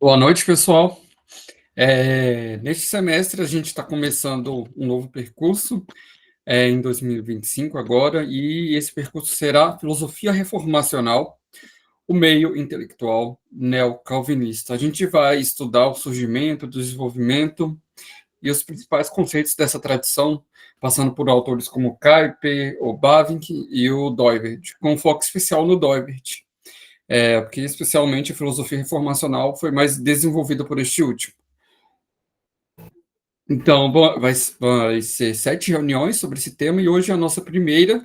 Boa noite, pessoal. Neste semestre, a gente está começando um novo percurso, em 2025 agora, e esse percurso será Filosofia Reformacional, o meio intelectual neocalvinista. A gente vai estudar o surgimento, o desenvolvimento e os principais conceitos dessa tradição, passando por autores como Kuyper, o Bavinck e o Doivert, com foco especial no Doivert, porque especialmente a filosofia reformacional foi mais desenvolvida por este último. Então, vai ser 7 reuniões sobre esse tema e hoje é a nossa primeira,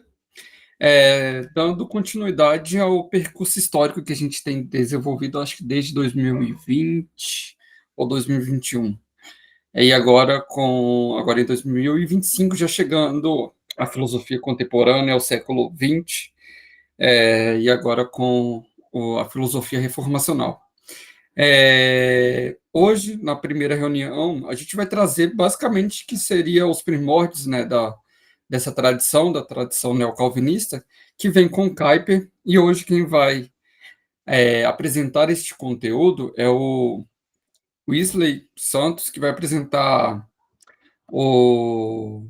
dando continuidade ao percurso histórico que a gente tem desenvolvido, acho que desde 2020 ou 2021. E agora em 2025, já chegando à filosofia contemporânea, ao século XX, e agora com a filosofia reformacional. Hoje, na primeira reunião, a gente vai trazer basicamente que seria os primórdios, né, dessa tradição, da tradição neocalvinista, que vem com Kuyper, e hoje quem vai apresentar este conteúdo é o Wesley Santos, que vai apresentar o,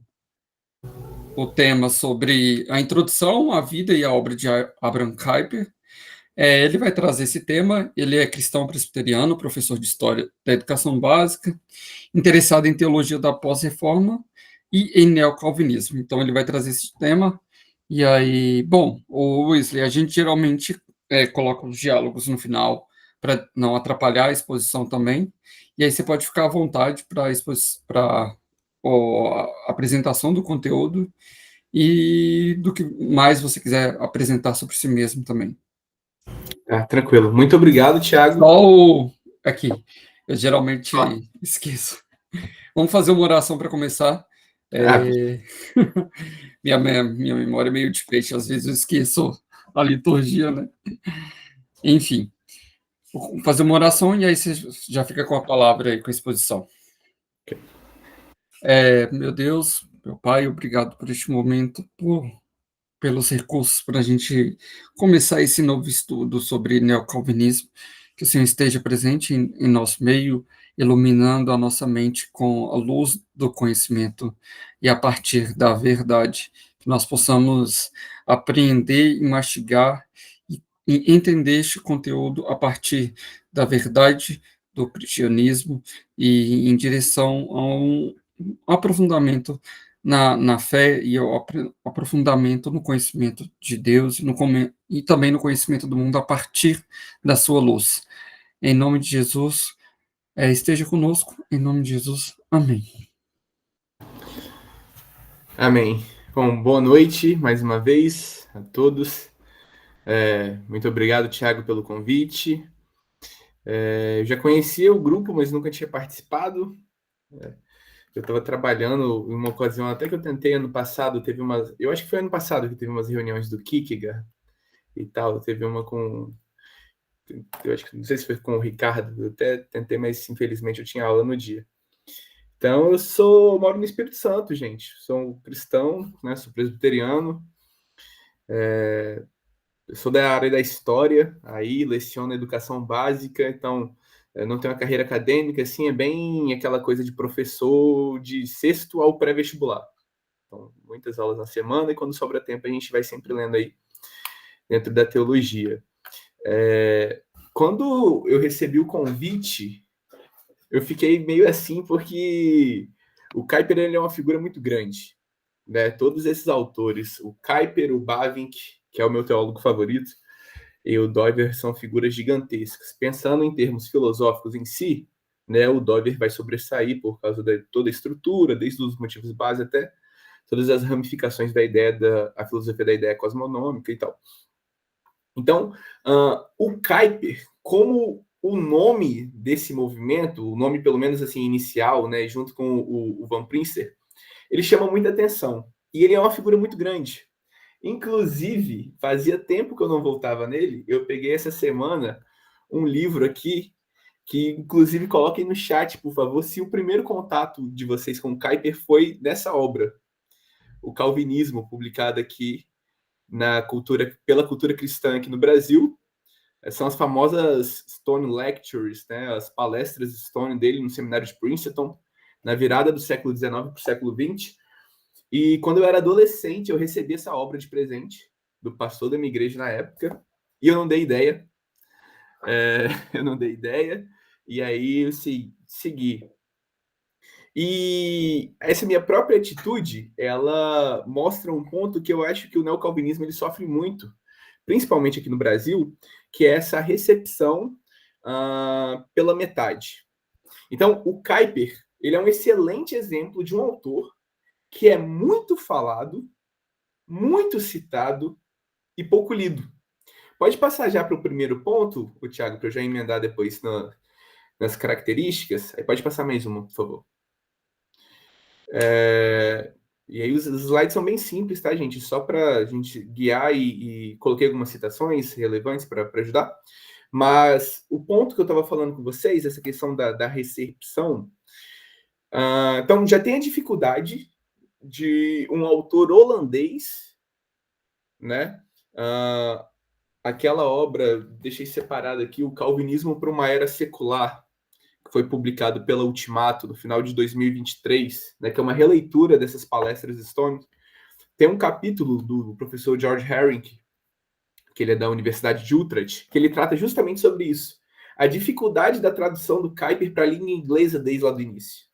o tema sobre a introdução à vida e à obra de Abraham Kuyper. Ele vai trazer esse tema. Ele é cristão presbiteriano, professor de História da Educação Básica, interessado em teologia da pós-reforma e em neocalvinismo. Então, ele vai trazer esse tema. E aí, bom, o Wesley, a gente geralmente coloca os diálogos no final para não atrapalhar a exposição também. E aí você pode ficar à vontade para a apresentação do conteúdo e do que mais você quiser apresentar sobre si mesmo também. Tranquilo. Muito obrigado, Thiago. Aqui, eu geralmente esqueço. Vamos fazer uma oração para começar. Minha memória é meio de peixe, às vezes eu esqueço a liturgia, né? Enfim, vou fazer uma oração e aí você já fica com a palavra aí, com a exposição. Meu Deus, meu Pai, obrigado por este momento, pelos recursos para a gente começar esse novo estudo sobre neocalvinismo, que o Senhor esteja presente em nosso meio, iluminando a nossa mente com a luz do conhecimento e a partir da verdade, que nós possamos apreender e mastigar e entender este conteúdo a partir da verdade do cristianismo e em direção a um aprofundamento na fé e ao aprofundamento no conhecimento de Deus e também no conhecimento do mundo a partir da sua luz. Em nome de Jesus, esteja conosco. Em nome de Jesus, amém. Amém. Bom, boa noite mais uma vez a todos. Muito obrigado, Thiago, pelo convite. Eu já conhecia o grupo, mas nunca tinha participado. Eu estava trabalhando em uma ocasião, até que eu tentei ano passado, eu acho que foi ano passado que teve umas reuniões do Kierkegaard e tal, teve uma com, eu acho que, não sei se foi com o Ricardo, eu até tentei, mas infelizmente eu tinha aula no dia. Então, moro no Espírito Santo, gente, sou um cristão, né, sou presbiteriano, eu sou da área da história, aí leciono educação básica, então eu não tenho uma carreira acadêmica, assim, é bem aquela coisa de professor de sexto ao pré-vestibular. Então, muitas aulas na semana, e quando sobra tempo a gente vai sempre lendo aí dentro da teologia. Quando eu recebi o convite, eu fiquei meio assim, porque o Kuyper, ele é uma figura muito grande, né? Todos esses autores, o Kuyper, o Bavinck, que é o meu teólogo favorito, e o Doivert são figuras gigantescas. Pensando em termos filosóficos em si, né, o Doivert vai sobressair por causa de toda a estrutura, desde os motivos base até todas as ramificações da ideia a filosofia da ideia cosmonômica e tal. Então, o Kuyper, como o nome desse movimento, o nome pelo menos assim inicial, né, junto com o Van Prinster, ele chama muita atenção. E ele é uma figura muito grande. Inclusive, fazia tempo que eu não voltava nele, eu peguei essa semana um livro aqui, que inclusive coloquem no chat, por favor, se o primeiro contato de vocês com o Kuyper foi nessa obra, o Calvinismo, publicado aqui pela cultura cristã aqui no Brasil, São as famosas Stone Lectures, né? As palestras Stone dele no seminário de Princeton, na virada do século XIX para o século XX. E quando eu era adolescente, eu recebi essa obra de presente do pastor da minha igreja na época, e eu não dei ideia. Eu não dei ideia, e aí eu segui. E essa minha própria atitude, ela mostra um ponto que eu acho que o neocalvinismo ele sofre muito, principalmente aqui no Brasil, que é essa recepção pela metade. Então, o Kuyper, ele é um excelente exemplo de um autor que é muito falado, muito citado e pouco lido. Pode passar já para o primeiro ponto, o Thiago, para eu já emendar depois nas características. Aí pode passar mais uma, por favor. E aí os slides são bem simples, tá, gente? Só para a gente guiar e coloquei algumas citações relevantes para ajudar. Mas o ponto que eu estava falando com vocês, essa questão da recepção, então já tem a dificuldade de um autor holandês, né? Aquela obra, deixei separado aqui, O Calvinismo para uma Era Secular, que foi publicado pela Ultimato no final de 2023, né, que é uma releitura dessas palestras Stone. Tem um capítulo do professor George Herring, que ele é da Universidade de Utrecht, que ele trata justamente sobre isso. A dificuldade da tradução do Kuyper para a língua inglesa desde lá do início.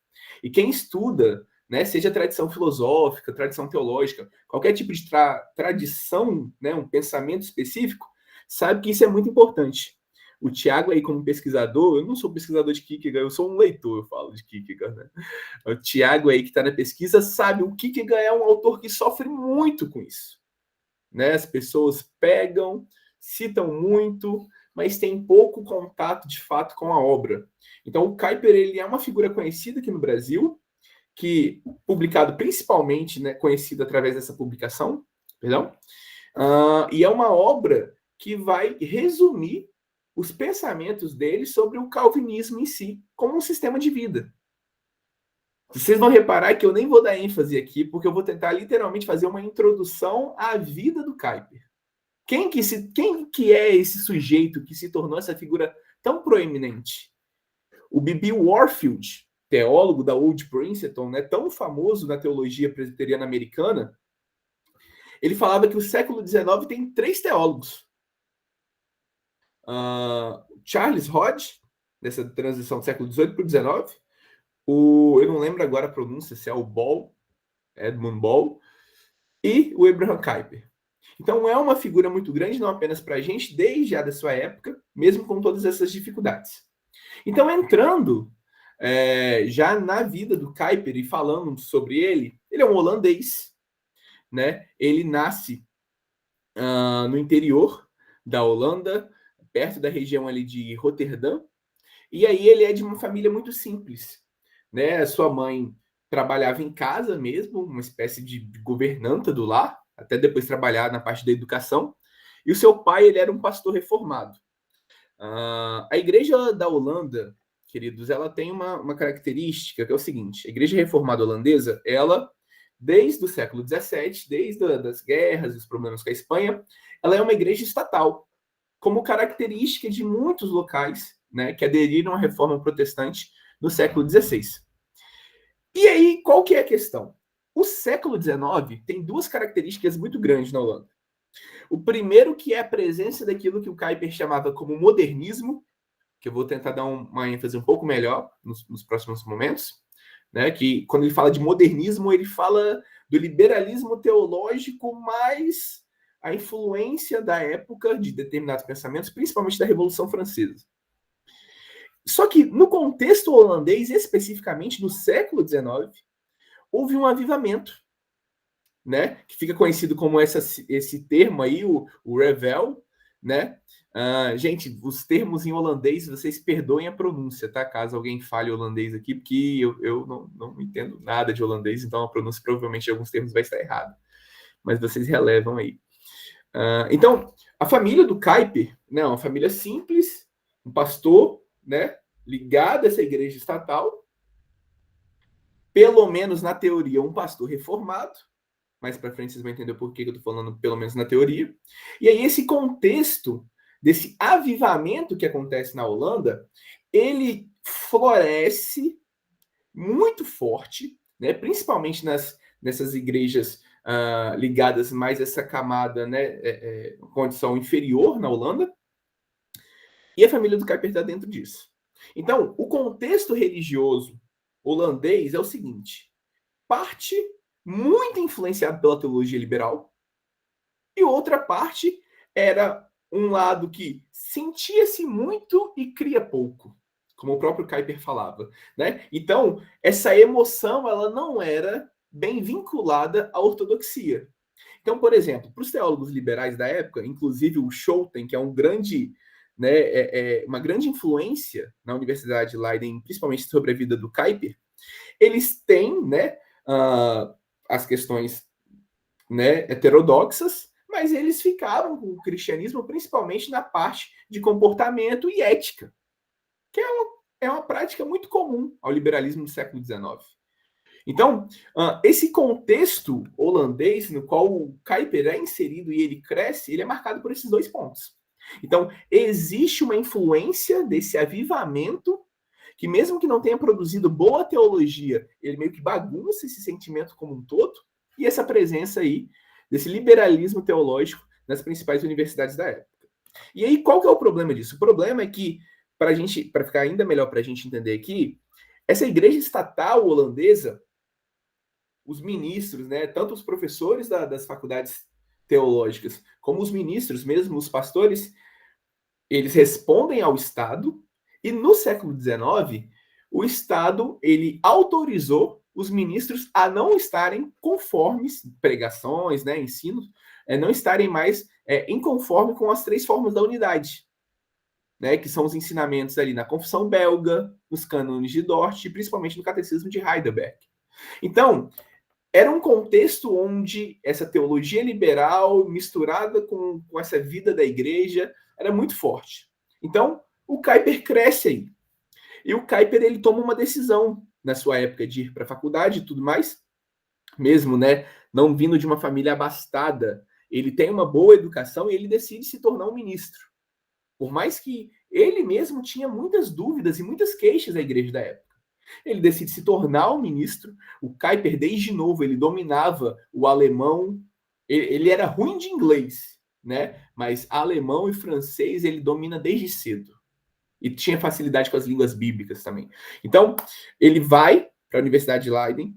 E quem estuda, né, seja tradição filosófica, tradição teológica, qualquer tipo de tradição, né, um pensamento específico, sabe que isso é muito importante. O Tiago aí, como pesquisador, eu não sou pesquisador de Kierkegaard, eu sou um leitor, eu falo de Kierkegaard, né? O Tiago aí, que está na pesquisa, sabe o Kierkegaard é um autor que sofre muito com isso. Né? As pessoas pegam, citam muito, mas tem pouco contato, de fato, com a obra. Então, o Kuyper, ele é uma figura conhecida aqui no Brasil, que, publicado principalmente, né, conhecido através dessa publicação, perdão, e é uma obra que vai resumir os pensamentos dele sobre o calvinismo em si, como um sistema de vida. Vocês vão reparar que eu nem vou dar ênfase aqui, porque eu vou tentar literalmente fazer uma introdução à vida do Kuyper. Quem que é esse sujeito que se tornou essa figura tão proeminente? O B.B. Warfield, teólogo da Old Princeton, né, tão famoso na teologia presbiteriana americana, ele falava que o século XIX tem 3 teólogos. Charles Hodge, dessa transição do século XVIII para o XIX, eu não lembro agora a pronúncia, se é o Ball, Edmund Ball, e o Abraham Kuyper. Então é uma figura muito grande, não apenas para a gente, desde a da sua época, mesmo com todas essas dificuldades. Então, entrando já na vida do Kuyper e falando sobre ele é um holandês, né? Ele nasce no interior da Holanda, perto da região ali de Roterdã, e aí ele é de uma família muito simples, né? A sua mãe trabalhava em casa mesmo, uma espécie de governanta do lar, até depois trabalhar na parte da educação, e o seu pai ele era um pastor reformado. A igreja da Holanda, queridos, ela tem uma característica que é o seguinte: a igreja reformada holandesa, ela, desde o século XVII, desde das guerras, os problemas com a Espanha, ela é uma igreja estatal, como característica de muitos locais, né, que aderiram à reforma protestante no século XVI. E aí, qual que é a questão? O século XIX tem 2 características muito grandes na Holanda. O primeiro que é a presença daquilo que o Kuyper chamava como modernismo, que eu vou tentar dar uma ênfase um pouco melhor nos próximos momentos, né? Que quando ele fala de modernismo, ele fala do liberalismo teológico mais a influência da época de determinados pensamentos, principalmente da Revolução Francesa. Só que no contexto holandês, especificamente no século XIX, houve um avivamento, né? Que fica conhecido como esse termo aí, o revel, né? Gente, os termos em holandês, vocês perdoem a pronúncia, tá? Caso alguém fale holandês aqui, porque eu não entendo nada de holandês, então a pronúncia provavelmente de alguns termos vai estar errada. Mas vocês relevam aí. Então, a família do Kuyper, né? Uma família simples, um pastor, né? Ligado a essa igreja estatal, pelo menos na teoria, um pastor reformado. Mais para frente vocês vão entender por que eu estou falando, pelo menos na teoria. E aí esse contexto desse avivamento que acontece na Holanda, ele floresce muito forte, né, principalmente nessas igrejas ligadas mais a essa camada, né, condição inferior na Holanda, e a família do Kuyper está dentro disso. Então, o contexto religioso holandês é o seguinte: parte muito influenciado pela teologia liberal, e outra parte era um lado que sentia-se muito e cria pouco, como o próprio Kuyper falava, né? Então, essa emoção ela não era bem vinculada à ortodoxia. Então, por exemplo, para os teólogos liberais da época, inclusive o Schouten, que é um grande, né, uma grande influência na Universidade de Leiden, principalmente sobre a vida do Kuyper, eles têm, né, as questões, né, heterodoxas, mas eles ficaram com o cristianismo principalmente na parte de comportamento e ética, que é uma prática muito comum ao liberalismo do século XIX. Então, esse contexto holandês no qual o Kuyper é inserido e ele cresce, ele é marcado por esses dois pontos. Então, existe uma influência desse avivamento que mesmo que não tenha produzido boa teologia, ele meio que bagunça esse sentimento como um todo, e essa presença aí desse liberalismo teológico nas principais universidades da época. E aí, qual que é o problema disso? O problema é que, para ficar ainda melhor para a gente entender aqui, essa igreja estatal holandesa, os ministros, né, tanto os professores das faculdades teológicas, como os ministros, mesmo os pastores, eles respondem ao Estado, e no século XIX, o Estado ele autorizou os ministros a não estarem conformes, pregações, né, ensinos, não estarem mais inconforme com as três formas da unidade, né, que são os ensinamentos ali na Confissão Belga, nos cânones de Dort e principalmente no Catecismo de Heidelberg. Então, era um contexto onde essa teologia liberal misturada com essa vida da igreja era muito forte. Então, o Kuyper cresce aí. E o Kuyper ele toma uma decisão na sua época de ir para a faculdade e tudo mais, mesmo, né, não vindo de uma família abastada, ele tem uma boa educação e ele decide se tornar um ministro. Por mais que ele mesmo tinha muitas dúvidas e muitas queixas da igreja da época. Ele decide se tornar um ministro. O Kuyper, desde novo, ele dominava o alemão. Ele era ruim de inglês, né? Mas alemão e francês ele domina desde cedo. E tinha facilidade com as línguas bíblicas também. Então, ele vai para a Universidade de Leiden.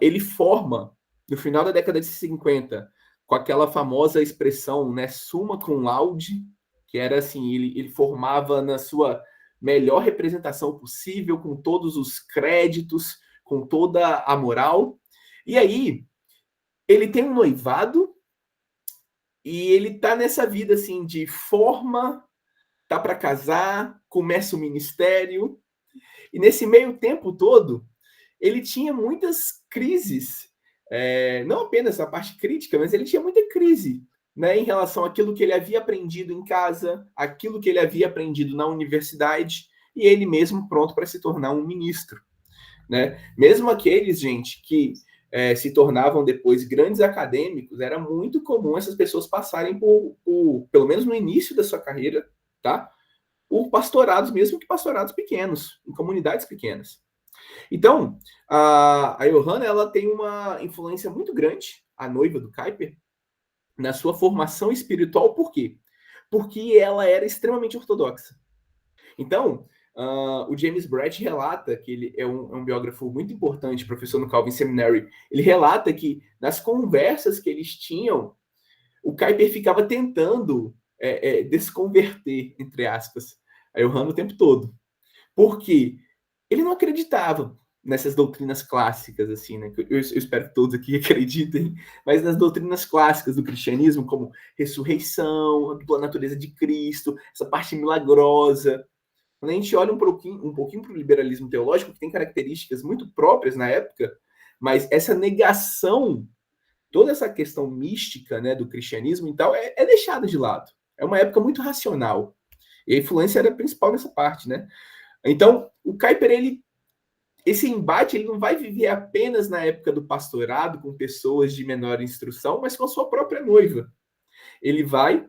Ele forma, no final da década de 50, com aquela famosa expressão, né, summa cum laude, que era assim, ele formava na sua melhor representação possível, com todos os créditos, com toda a moral. E aí, ele tem um noivado e ele tá nessa vida assim de forma, tá para casar, começa o ministério. E nesse meio tempo todo, ele tinha muitas crises, não apenas a parte crítica, mas ele tinha muita crise, né, em relação àquilo que ele havia aprendido em casa, aquilo que ele havia aprendido na universidade, e ele mesmo pronto para se tornar um ministro, né? Mesmo aqueles, gente, que se tornavam depois grandes acadêmicos, era muito comum essas pessoas passarem por, pelo menos no início da sua carreira, tá? Por pastorados, mesmo que pastorados pequenos, em comunidades pequenas. Então, a Johanna, ela tem uma influência muito grande, a noiva do Kuyper, na sua formação espiritual. Por quê? Porque ela era extremamente ortodoxa. Então, o James Bratt relata, que ele é um biógrafo muito importante, professor no Calvin Seminary, ele relata que nas conversas que eles tinham, o Kuyper ficava tentando desconverter, entre aspas, a Johanna o tempo todo. Porque ele não acreditava nessas doutrinas clássicas, assim, né? Eu espero que todos aqui acreditem, mas nas doutrinas clássicas do cristianismo, como ressurreição, a dupla natureza de Cristo, essa parte milagrosa. Quando a gente olha um pouquinho para o liberalismo teológico, que tem características muito próprias na época, mas essa negação, toda essa questão mística, né, do cristianismo e tal, é deixada de lado. É uma época muito racional. E a influência era principal nessa parte, né? Então, o Kuyper, esse embate ele não vai viver apenas na época do pastorado, com pessoas de menor instrução, mas com a sua própria noiva. Ele vai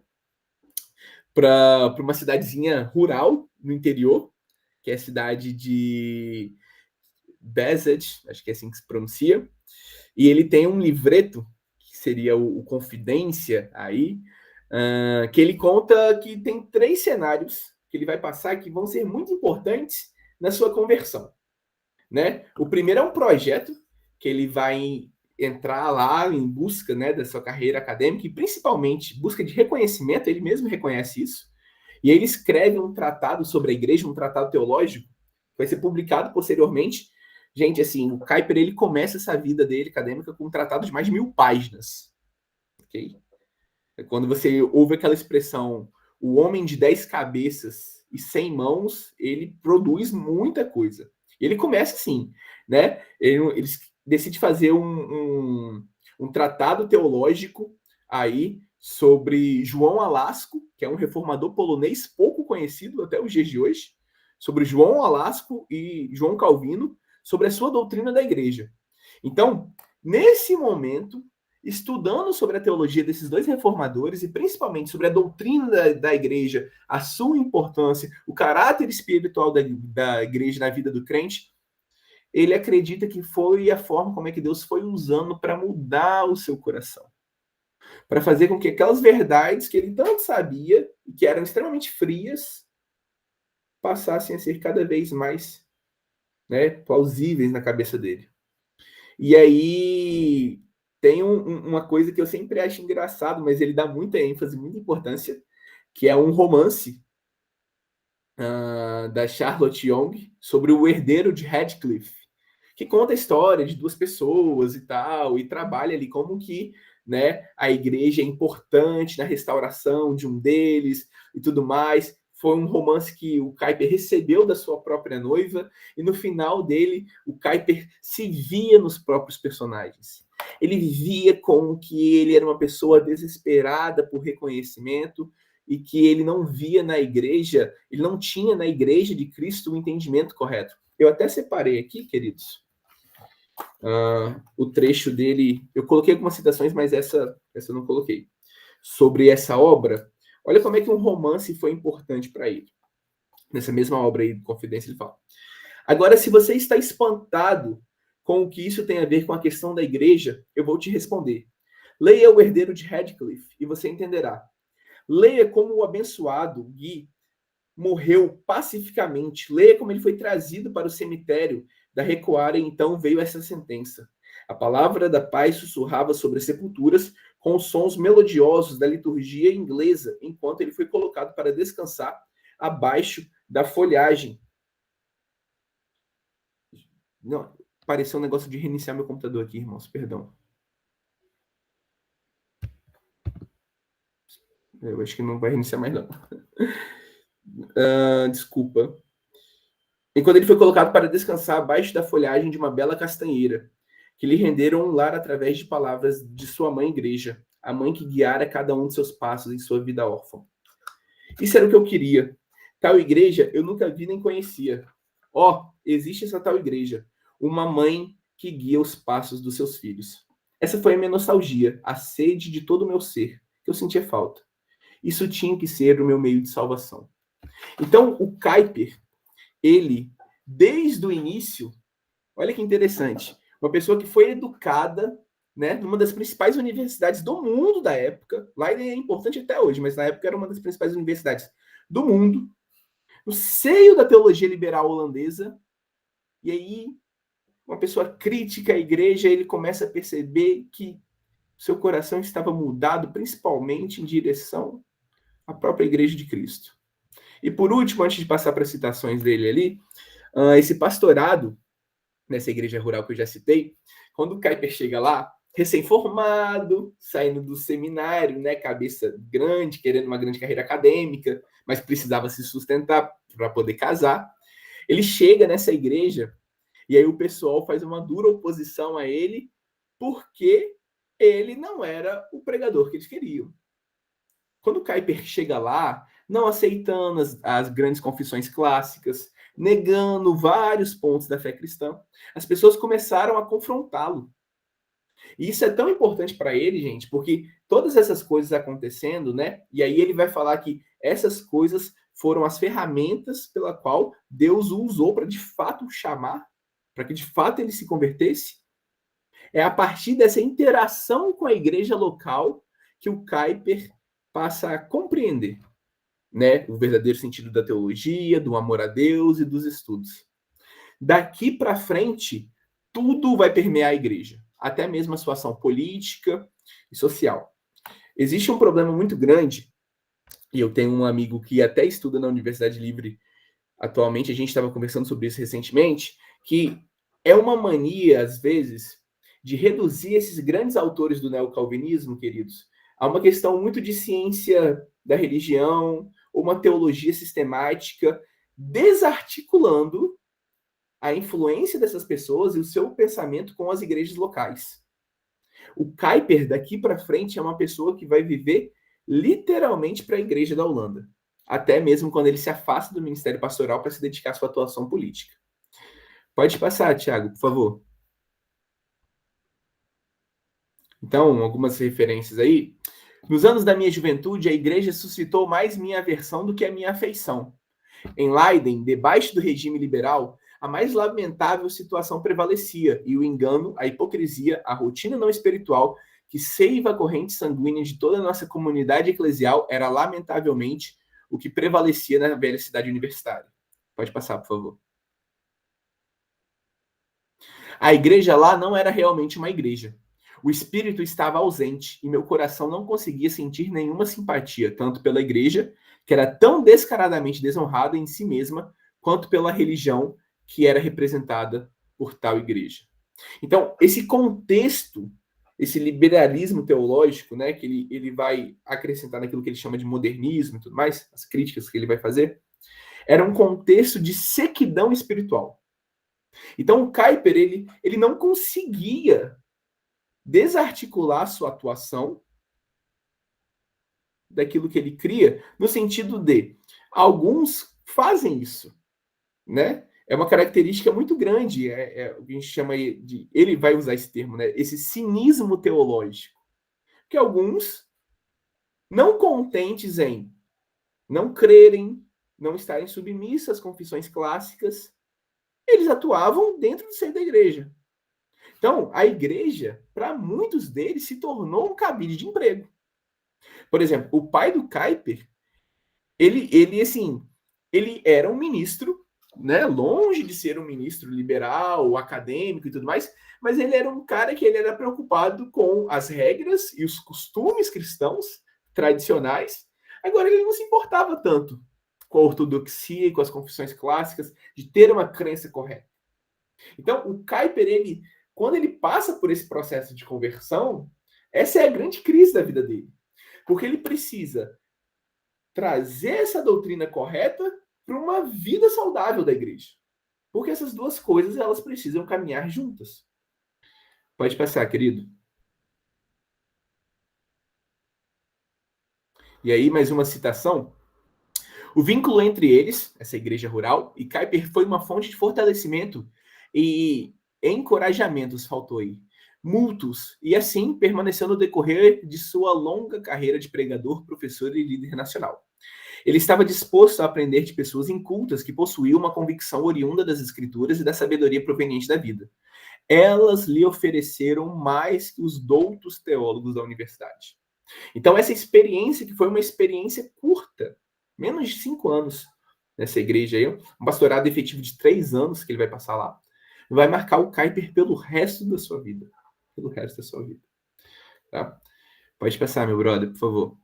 para uma cidadezinha rural no interior, que é a cidade de Bezet, acho que é assim que se pronuncia, e ele tem um livreto, que seria o Confidência aí, que ele conta que tem 3 cenários que ele vai passar que vão ser muito importantes na sua conversão, né? O primeiro é um projeto que ele vai entrar lá em busca, né, da sua carreira acadêmica e principalmente busca de reconhecimento, ele mesmo reconhece isso, e ele escreve um tratado sobre a igreja, um tratado teológico, que vai ser publicado posteriormente. Gente, assim, o Kuyper, ele começa essa vida dele acadêmica com um tratado de mais de 1000 páginas, ok? Quando você ouve aquela expressão, o homem de 10 cabeças e 100 mãos, ele produz muita coisa. Ele começa assim, né? Ele decide fazer um tratado teológico aí sobre João Alasco, que é um reformador polonês pouco conhecido até os dias de hoje, sobre João Alasco e João Calvino, sobre a sua doutrina da igreja. Então, nesse momento, estudando sobre a teologia desses 2 reformadores e principalmente sobre a doutrina da igreja, a sua importância, o caráter espiritual da igreja na vida do crente, ele acredita que foi a forma como é que Deus foi usando para mudar o seu coração. Para fazer com que aquelas verdades que ele tanto sabia, e que eram extremamente frias, passassem a ser cada vez mais, né, plausíveis na cabeça dele. E aí tem uma coisa que eu sempre acho engraçado, mas ele dá muita ênfase, muita importância, que é um romance da Charlotte Young sobre o herdeiro de Radcliffe, que conta a história de 2 pessoas e tal, e trabalha ali como que, né, a igreja é importante na restauração de um deles e tudo mais. Foi um romance que o Kuyper recebeu da sua própria noiva, e no final dele, o Kuyper se via nos próprios personagens. Ele via como que ele era uma pessoa desesperada por reconhecimento e que ele não via na igreja, ele não tinha na igreja de Cristo o entendimento correto. Eu até separei aqui, queridos, o trecho dele. Eu coloquei algumas citações, mas essa eu não coloquei. Sobre essa obra, olha como é que um romance foi importante para ele. Nessa mesma obra aí, Confidência, ele fala: agora, se você está espantado com o que isso tem a ver com a questão da igreja, eu vou te responder. Leia O Herdeiro de Radcliffe e você entenderá. Leia como o abençoado Guy morreu pacificamente. Leia como ele foi trazido para o cemitério da Recuara e então veio essa sentença. A palavra da paz sussurrava sobre as sepulturas com os sons melodiosos da liturgia inglesa, enquanto ele foi colocado para descansar abaixo da folhagem. Não, pareceu um negócio de reiniciar meu computador aqui, irmãos, perdão. Eu acho que não vai reiniciar mais, não. Desculpa. Enquanto ele foi colocado para descansar abaixo da folhagem de uma bela castanheira, que lhe renderam um lar através de palavras de sua mãe igreja, a mãe que guiara cada um de seus passos em sua vida órfã. Isso era o que eu queria. Tal igreja eu nunca vi nem conhecia. Existe essa tal igreja, uma mãe que guia os passos dos seus filhos. Essa foi a minha nostalgia, a sede de todo o meu ser, que eu sentia falta. Isso tinha que ser o meu meio de salvação. Então, o Kuyper, ele, desde o início, olha que interessante, uma pessoa que foi educada, né, numa das principais universidades do mundo da época, lá ele é importante até hoje, mas na época era uma das principais universidades do mundo, no seio da teologia liberal holandesa, e aí uma pessoa crítica à igreja, ele começa a perceber que seu coração estava mudado principalmente em direção à própria igreja de Cristo. E por último, antes de passar para as citações dele ali, esse pastorado, nessa igreja rural que eu já citei, quando o Kuyper chega lá, recém-formado, saindo do seminário, né, cabeça grande, querendo uma grande carreira acadêmica, mas precisava se sustentar para poder casar, ele chega nessa igreja e aí o pessoal faz uma dura oposição a ele porque ele não era o pregador que eles queriam. Quando o Kuyper chega lá, não aceitando as grandes confissões clássicas, negando vários pontos da fé cristã, as pessoas começaram a confrontá-lo. E isso é tão importante para ele, gente, porque todas essas coisas acontecendo, né? E aí ele vai falar que essas coisas foram as ferramentas pela qual Deus o usou para de fato chamar, para que de fato ele se convertesse. É a partir dessa interação com a igreja local que o Kuyper passa a compreender, né, o verdadeiro sentido da teologia, do amor a Deus e dos estudos. Daqui para frente, tudo vai permear a igreja, até mesmo a sua ação política e social. Existe um problema muito grande, e eu tenho um amigo que até estuda na Universidade Livre atualmente, a gente estava conversando sobre isso recentemente, que é uma mania, às vezes, de reduzir esses grandes autores do neocalvinismo, queridos, a uma questão muito de ciência da religião, ou uma teologia sistemática, desarticulando a influência dessas pessoas e o seu pensamento com as igrejas locais. O Kuyper, daqui para frente, é uma pessoa que vai viver literalmente para a igreja da Holanda, até mesmo quando ele se afasta do ministério pastoral para se dedicar à sua atuação política. Pode passar, Tiago, por favor. Então, algumas referências aí. Nos anos da minha juventude, a igreja suscitou mais minha aversão do que a minha afeição. Em Leiden, debaixo do regime liberal, a mais lamentável situação prevalecia, e o engano, a hipocrisia, a rotina não espiritual, que seiva a corrente sanguínea de toda a nossa comunidade eclesial, era lamentavelmente o que prevalecia na velha cidade universitária. Pode passar, por favor. A igreja lá não era realmente uma igreja. O espírito estava ausente e meu coração não conseguia sentir nenhuma simpatia, tanto pela igreja, que era tão descaradamente desonrada em si mesma, quanto pela religião que era representada por tal igreja. Então, esse contexto, esse liberalismo teológico, né, que ele vai acrescentar naquilo que ele chama de modernismo e tudo mais, as críticas que ele vai fazer, era um contexto de sequidão espiritual. Então, o Kuyper, ele não conseguia desarticular sua atuação daquilo que ele cria, no sentido de alguns fazem isso, né? É uma característica muito grande, o que a gente chama de, ele vai usar esse termo, né? Esse cinismo teológico, que alguns, não contentes em não crerem, não estarem submissos às confissões clássicas, eles atuavam dentro do seio da igreja. Então, a igreja, para muitos deles, se tornou um cabide de emprego. Por exemplo, o pai do Kuyper, ele era um ministro, né, longe de ser um ministro liberal, acadêmico e tudo mais, mas ele era um cara que ele era preocupado com as regras e os costumes cristãos tradicionais. Agora, ele não se importava tanto com a ortodoxia e com as confissões clássicas, de ter uma crença correta. Então, o Kuyper, quando ele passa por esse processo de conversão, essa é a grande crise da vida dele. Porque ele precisa trazer essa doutrina correta para uma vida saudável da igreja. Porque essas duas coisas, elas precisam caminhar juntas. Pode passar, querido. E aí, mais uma citação. O vínculo entre eles, essa igreja rural, e Kuyper foi uma fonte de fortalecimento e encorajamentos, faltou aí, mútuos, e assim permaneceu no decorrer de sua longa carreira de pregador, professor e líder nacional. Ele estava disposto a aprender de pessoas incultas que possuíam uma convicção oriunda das escrituras e da sabedoria proveniente da vida. Elas lhe ofereceram mais que os doutos teólogos da universidade. Então, essa experiência, que foi uma experiência curta, menos de 5 anos nessa igreja aí, um pastorado efetivo de 3 anos que ele vai passar lá, vai marcar o Kuyper pelo resto da sua vida. Pelo resto da sua vida. Tá? Pode passar, meu brother, por favor.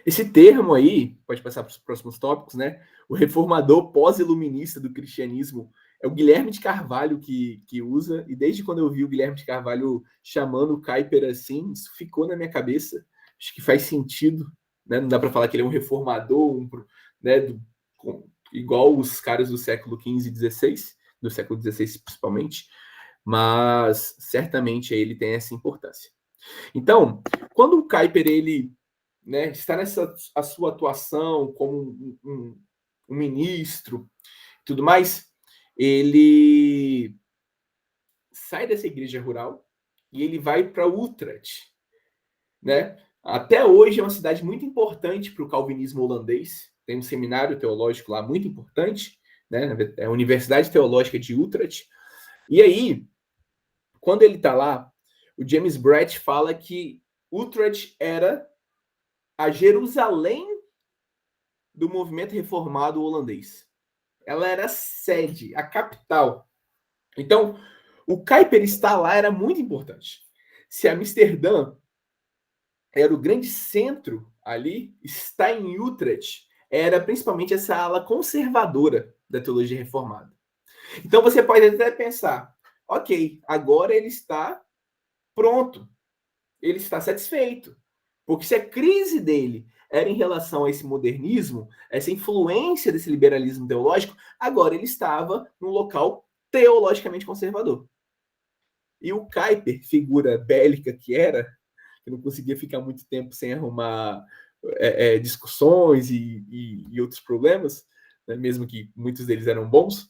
Esse termo aí, pode passar para os próximos tópicos, né? O reformador pós-iluminista do cristianismo é o Guilherme de Carvalho que usa, e desde quando eu vi o Guilherme de Carvalho chamando o Kuyper assim, isso ficou na minha cabeça. Acho que faz sentido, né? Não dá para falar que ele é um reformador, né? Igual os caras do século XV e XVI, do século XVI principalmente, mas certamente ele tem essa importância. Então, quando o Kuyper, né, está nessa a sua atuação como um ministro, tudo mais, ele sai dessa igreja rural e ele vai para Utrecht, né? Até hoje é uma cidade muito importante para o calvinismo holandês. Tem um seminário teológico lá muito importante, né? É a Universidade Teológica de Utrecht. E aí, quando ele está lá, o James Brett fala que Utrecht era a Jerusalém do movimento reformado holandês. Ela era a sede, a capital. Então, o Kuyper estar lá era muito importante. Se Amsterdã era o grande centro ali, está em Utrecht era principalmente essa ala conservadora da teologia reformada. Então você pode até pensar, ok, agora ele está pronto, ele está satisfeito, porque se a crise dele era em relação a esse modernismo, essa influência desse liberalismo teológico, agora ele estava num local teologicamente conservador. E o Kuyper, figura bélica que era, que não conseguia ficar muito tempo sem arrumar discussões e outros problemas, né, mesmo que muitos deles eram bons,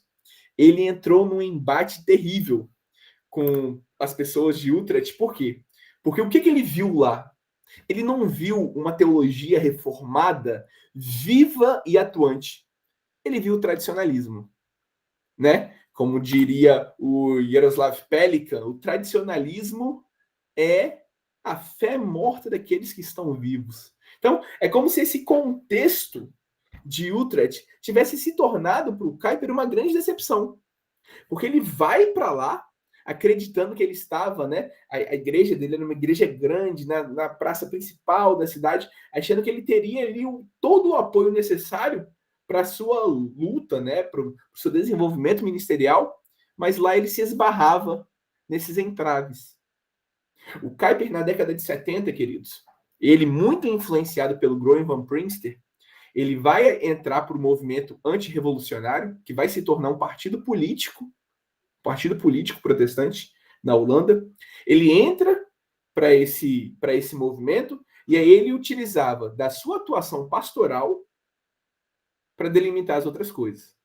ele entrou num embate terrível com as pessoas de Utrecht. Por quê? Porque o que ele viu lá? Ele não viu uma teologia reformada, viva e atuante. Ele viu o tradicionalismo, né? Como diria o Jaroslav Pelikan, o tradicionalismo é a fé morta daqueles que estão vivos. Então, é como se esse contexto de Utrecht tivesse se tornado para o Kuyper uma grande decepção. Porque ele vai para lá acreditando que ele estava, né? A igreja dele era uma igreja grande, na praça principal da cidade, achando que ele teria ali todo o apoio necessário para a sua luta, né? Para o seu desenvolvimento ministerial, mas lá ele se esbarrava nesses entraves. O Kuyper, na década de 70, queridos, ele muito influenciado pelo Groen van Prinster, ele vai entrar para o movimento antirrevolucionário, que vai se tornar um partido político protestante na Holanda. Ele entra para esse movimento e aí ele utilizava da sua atuação pastoral para delimitar as outras coisas.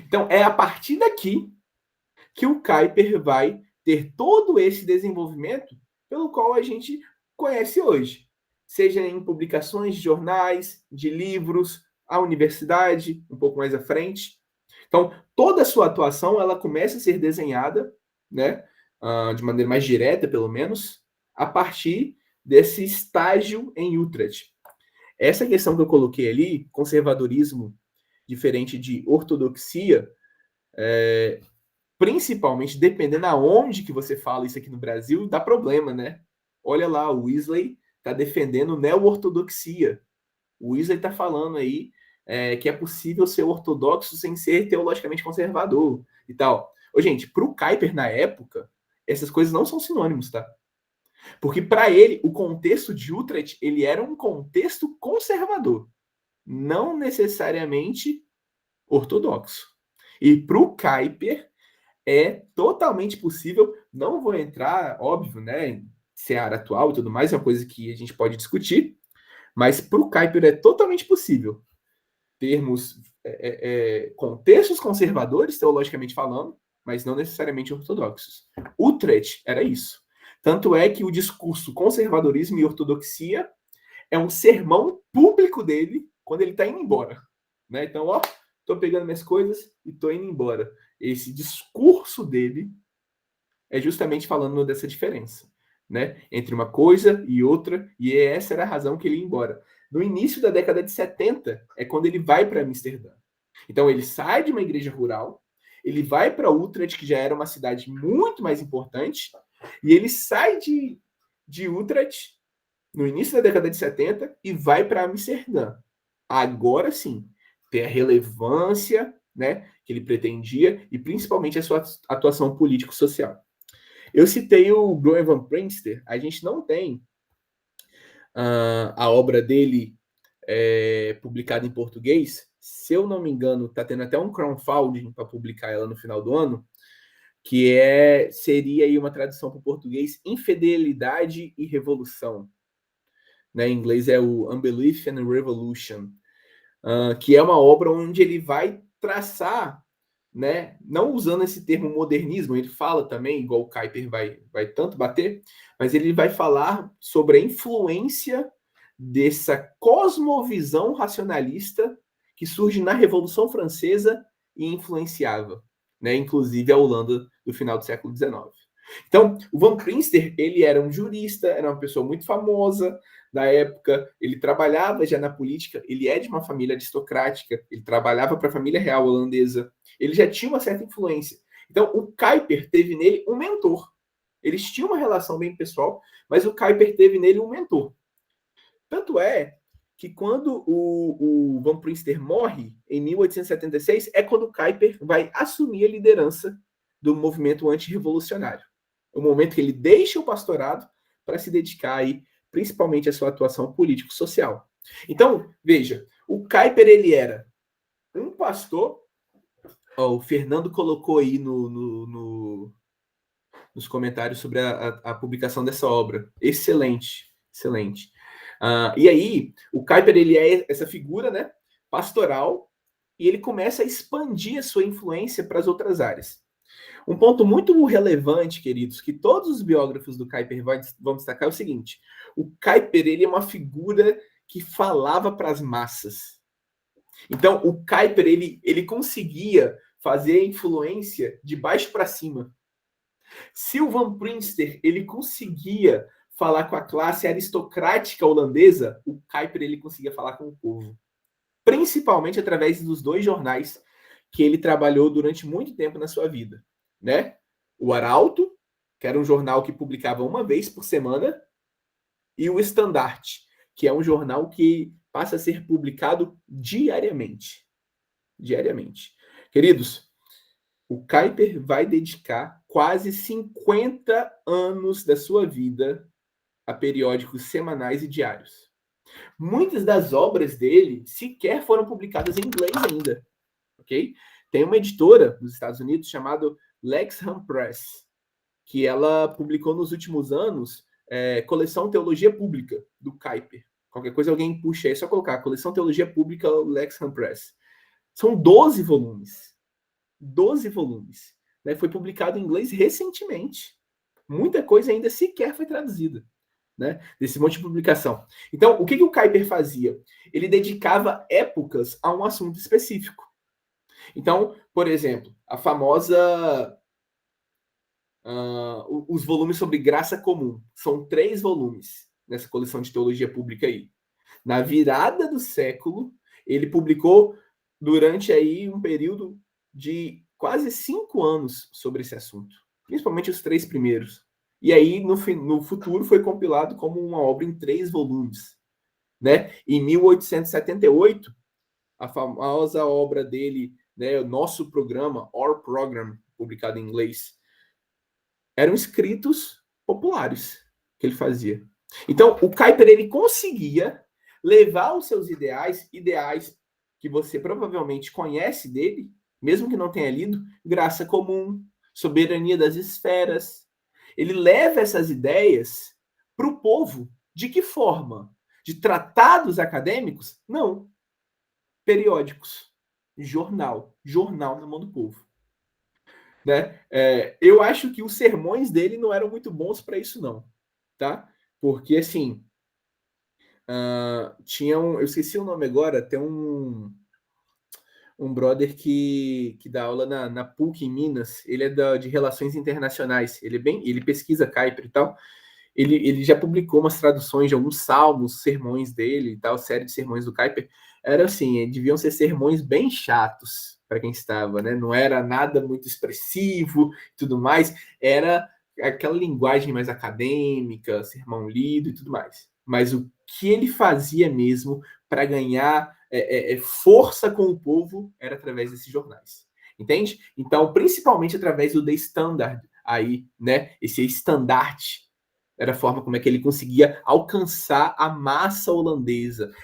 Então, é a partir daqui que o Kuyper vai ter todo esse desenvolvimento pelo qual a gente conhece hoje, seja em publicações de jornais, de livros, a universidade, um pouco mais à frente. Então, toda a sua atuação ela começa a ser desenhada, né, de maneira mais direta, pelo menos, a partir desse estágio em Utrecht. Essa questão que eu coloquei ali, conservadorismo diferente de ortodoxia, principalmente dependendo aonde que você fala isso aqui no Brasil, dá problema, né? Olha lá, o Wesley está defendendo neo-ortodoxia. O Wesley está falando aí que é possível ser ortodoxo sem ser teologicamente conservador e tal. Ô, gente, para o Kuyper na época, essas coisas não são sinônimos, tá? Porque para ele, o contexto de Utrecht, ele era um contexto conservador, não necessariamente ortodoxo. E para o Kuyper, é totalmente possível, não vou entrar, óbvio, né, em seara atual e tudo mais, é uma coisa que a gente pode discutir, mas para o Kuyper é totalmente possível termos contextos conservadores, teologicamente falando, mas não necessariamente ortodoxos. Utrecht era isso. Tanto é que o discurso conservadorismo e ortodoxia é um sermão público dele quando ele está indo embora. Né? Então, ó, estou pegando minhas coisas e estou indo embora. Esse discurso dele é justamente falando dessa diferença, né, entre uma coisa e outra, e essa era a razão que ele ia embora. No início da década de 70 é quando ele vai para Amsterdã. Então ele sai de uma igreja rural, ele vai para Utrecht, que já era uma cidade muito mais importante, e ele sai de Utrecht no início da década de 70 e vai para Amsterdã. Agora sim, tem a relevância, né, que ele pretendia e principalmente a sua atuação político-social. Eu citei o Groen van Prinster, a gente não tem a obra dele publicada em português. Se eu não me engano, está tendo até um crowdfunding para publicar ela no final do ano, que seria aí uma tradução para o português, Infidelidade e Revolução. Né, em inglês é o Unbelief and Revolution, que é uma obra onde ele vai traçar, né, não usando esse termo modernismo, ele fala também, igual o Kuyper vai tanto bater, mas ele vai falar sobre a influência dessa cosmovisão racionalista que surge na Revolução Francesa e influenciava, né, inclusive a Holanda do final do século XIX. Então, o Van Prinster, ele era um jurista, era uma pessoa muito famosa da época, ele trabalhava já na política, ele é de uma família aristocrática, ele trabalhava para a família real holandesa, ele já tinha uma certa influência. Então, o Kuyper teve nele um mentor. Eles tinham uma relação bem pessoal, mas o Kuyper teve nele um mentor. Tanto é que quando o Van Prinster morre, em 1876, é quando o Kuyper vai assumir a liderança do movimento antirrevolucionário. O momento que ele deixa o pastorado para se dedicar aí, principalmente à sua atuação político-social. Então, veja, o Kuyper, ele era um pastor. O Fernando colocou aí nos comentários sobre a publicação dessa obra. Excelente, excelente. E aí, o Kuyper, ele é essa figura, né, pastoral, e ele começa a expandir a sua influência para as outras áreas. Um ponto muito relevante, queridos, que todos os biógrafos do Kuyper vão destacar é o seguinte: o Kuyper, ele é uma figura que falava para as massas. Então, o Kuyper, ele conseguia fazer influência de baixo para cima. Se o Van Prinster, ele conseguia falar com a classe aristocrática holandesa, o Kuyper, ele conseguia falar com o povo. Principalmente através dos dois jornais que ele trabalhou durante muito tempo na sua vida, né? O Arauto, que era um jornal que publicava uma vez por semana, e o Standard, que é um jornal que passa a ser publicado diariamente. Diariamente. Queridos, o Kuyper vai dedicar quase 50 anos da sua vida a periódicos semanais e diários. Muitas das obras dele sequer foram publicadas em inglês ainda, ok? Tem uma editora nos Estados Unidos chamada Lexham Press, que ela publicou nos últimos anos coleção Teologia Pública, do Kuyper. Qualquer coisa alguém puxa aí, é só colocar coleção Teologia Pública Lexham Press. São 12 volumes. 12 volumes. Né? Foi publicado em inglês recentemente. Muita coisa ainda sequer foi traduzida, né? Desse monte de publicação. Então, o que o Kuyper fazia? Ele dedicava épocas a um assunto específico. Então, por exemplo, a famosa... os volumes sobre graça comum. São 3 volumes nessa coleção de teologia pública aí. Na virada do século, ele publicou durante aí um período de quase 5 anos sobre esse assunto. Principalmente os 3 primeiros. E aí, no futuro, foi compilado como uma obra em 3 volumes. Né? Em 1878, a famosa obra dele, né, o Nosso Programa, Our Program, publicado em inglês, eram escritos populares que ele fazia. Então, o Kuyper, ele conseguia levar os seus ideais que você provavelmente conhece dele, mesmo que não tenha lido, graça comum, soberania das esferas. Ele leva essas ideias para o povo. De que forma? De tratados acadêmicos? Não. Periódicos. Jornal na mão do povo. Né? Eu acho que os sermões dele não eram muito bons para isso, não. Tá? Porque, assim, eu esqueci o nome agora, tem um brother que dá aula na PUC em Minas, ele é de Relações Internacionais, ele pesquisa Kuyper e tal, ele já publicou umas traduções de alguns salmos, sermões dele e tal, série de sermões do Kuyper, era assim, deviam ser sermões bem chatos para quem estava, né? Não era nada muito expressivo e tudo mais, era aquela linguagem mais acadêmica, sermão lido e tudo mais. Mas o que ele fazia mesmo para ganhar força com o povo era através desses jornais. Entende? Então, principalmente através do The Standard, aí, né? Esse estandarte era a forma como é que ele conseguia alcançar a massa holandesa,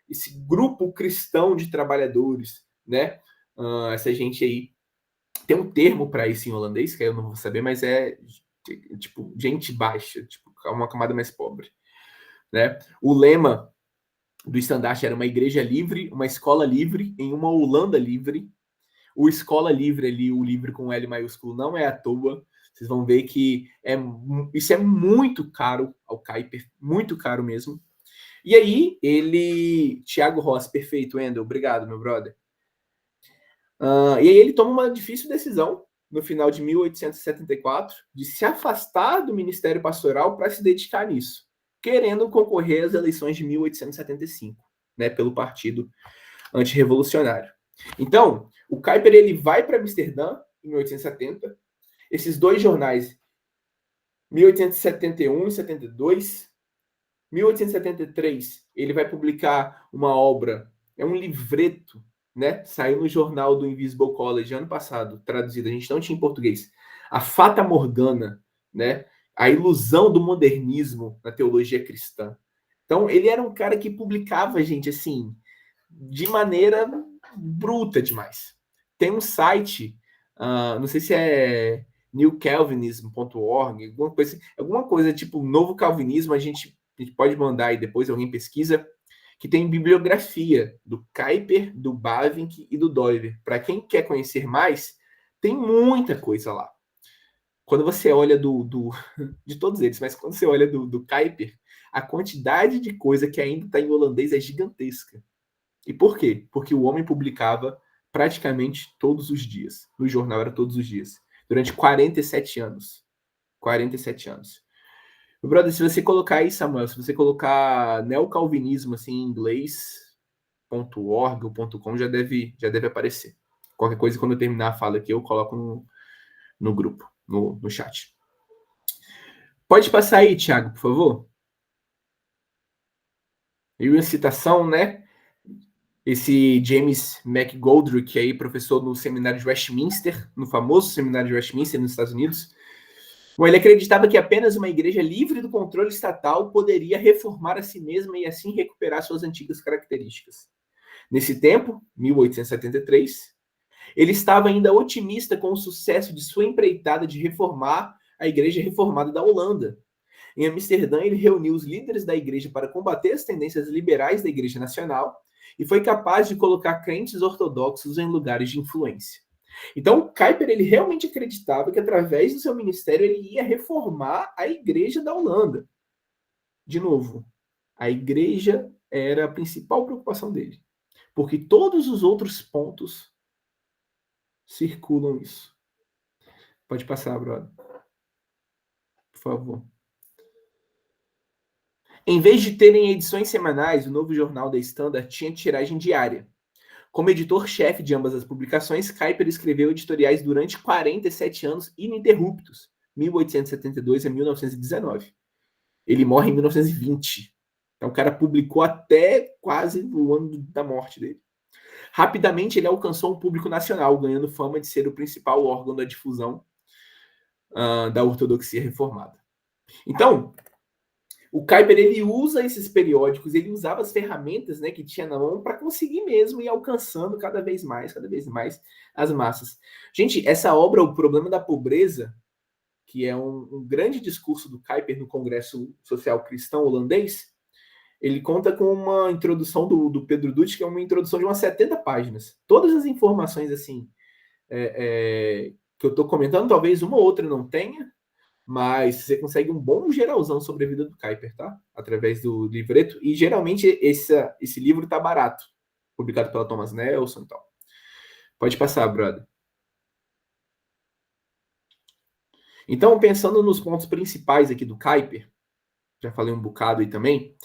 esse grupo cristão de trabalhadores, né? Essa gente aí tem um termo para isso em holandês, que eu não vou saber, mas é tipo gente baixa, tipo uma camada mais pobre, né? O lema do estandarte era uma igreja livre, uma escola livre em uma Holanda livre, O Escola Livre ali, o livre com L maiúsculo, não é à toa. Vocês vão ver que isso é muito caro ao Kuiper, muito caro mesmo. E aí, Thiago Ross, perfeito, Wendel, obrigado, meu brother. E aí ele toma uma difícil decisão, no final de 1874, de se afastar do Ministério Pastoral para se dedicar nisso, querendo concorrer às eleições de 1875, né, pelo Partido Antirrevolucionário. Então, o Kuiper ele vai para Amsterdã em 1870. Esses dois jornais, 1871 e 72, 1873, ele vai publicar uma obra, é um livreto, né? Saiu no jornal do Invisible College ano passado, traduzido, a gente não tinha em português. A Fata Morgana, né? A ilusão do modernismo na teologia cristã. Então, ele era um cara que publicava, gente, assim, de maneira bruta demais. Tem um site, não sei se é newcalvinism.org, alguma coisa tipo Novo Calvinismo, a gente pode mandar aí depois, alguém pesquisa, que tem bibliografia do Kuiper, do Bavinck e do Doiver. Para quem quer conhecer mais, tem muita coisa lá. Quando você olha de todos eles, mas quando você olha do Kuiper, a quantidade de coisa que ainda está em holandês é gigantesca. E por quê? Porque o homem publicava praticamente todos os dias. No jornal era todos os dias. Durante 47 anos. 47 anos. Meu brother, se você colocar aí, Samuel, se você colocar neocalvinismo assim, em inglês, .org ou .com, já deve aparecer. Qualquer coisa, quando eu terminar a fala aqui, eu coloco no grupo, no chat. Pode passar aí, Thiago, por favor. E uma citação, né? Esse James McGoldrick, aí, professor no seminário de Westminster, no famoso seminário de Westminster, nos Estados Unidos. Bom, ele acreditava que apenas uma igreja livre do controle estatal poderia reformar a si mesma e assim recuperar suas antigas características. Nesse tempo, 1873, ele estava ainda otimista com o sucesso de sua empreitada de reformar a Igreja Reformada da Holanda. Em Amsterdã, ele reuniu os líderes da igreja para combater as tendências liberais da Igreja Nacional e foi capaz de colocar crentes ortodoxos em lugares de influência. Então, o Kuiper ele realmente acreditava que através do seu ministério ele ia reformar a Igreja da Holanda. De novo, a igreja era a principal preocupação dele, porque todos os outros pontos circulam isso. Pode passar, brother. Por favor. Em vez de terem edições semanais, o novo jornal da Standard tinha tiragem diária. Como editor-chefe de ambas as publicações, Kuiper escreveu editoriais durante 47 anos ininterruptos, 1872 a 1919. Ele morre em 1920. Então, o cara publicou até quase o ano da morte dele. Rapidamente, ele alcançou um público nacional, ganhando fama de ser o principal órgão da difusão da ortodoxia reformada. Então, o Kuiper ele usa esses periódicos, ele usava as ferramentas, né, que tinha na mão para conseguir mesmo ir alcançando cada vez mais as massas. Gente, essa obra, O Problema da Pobreza, que é um grande discurso do Kuiper no Congresso Social Cristão holandês, ele conta com uma introdução do Pedro Dutti, que é uma introdução de umas 70 páginas. Todas as informações assim que eu estou comentando, talvez uma ou outra não tenha, mas você consegue um bom geralzão sobre a vida do Kuiper, tá? Através do livreto. E geralmente esse livro está barato, publicado pela Thomas Nelson e tal. Pode passar, brother. Então, pensando nos pontos principais aqui do Kuiper, já falei um bocado aí também,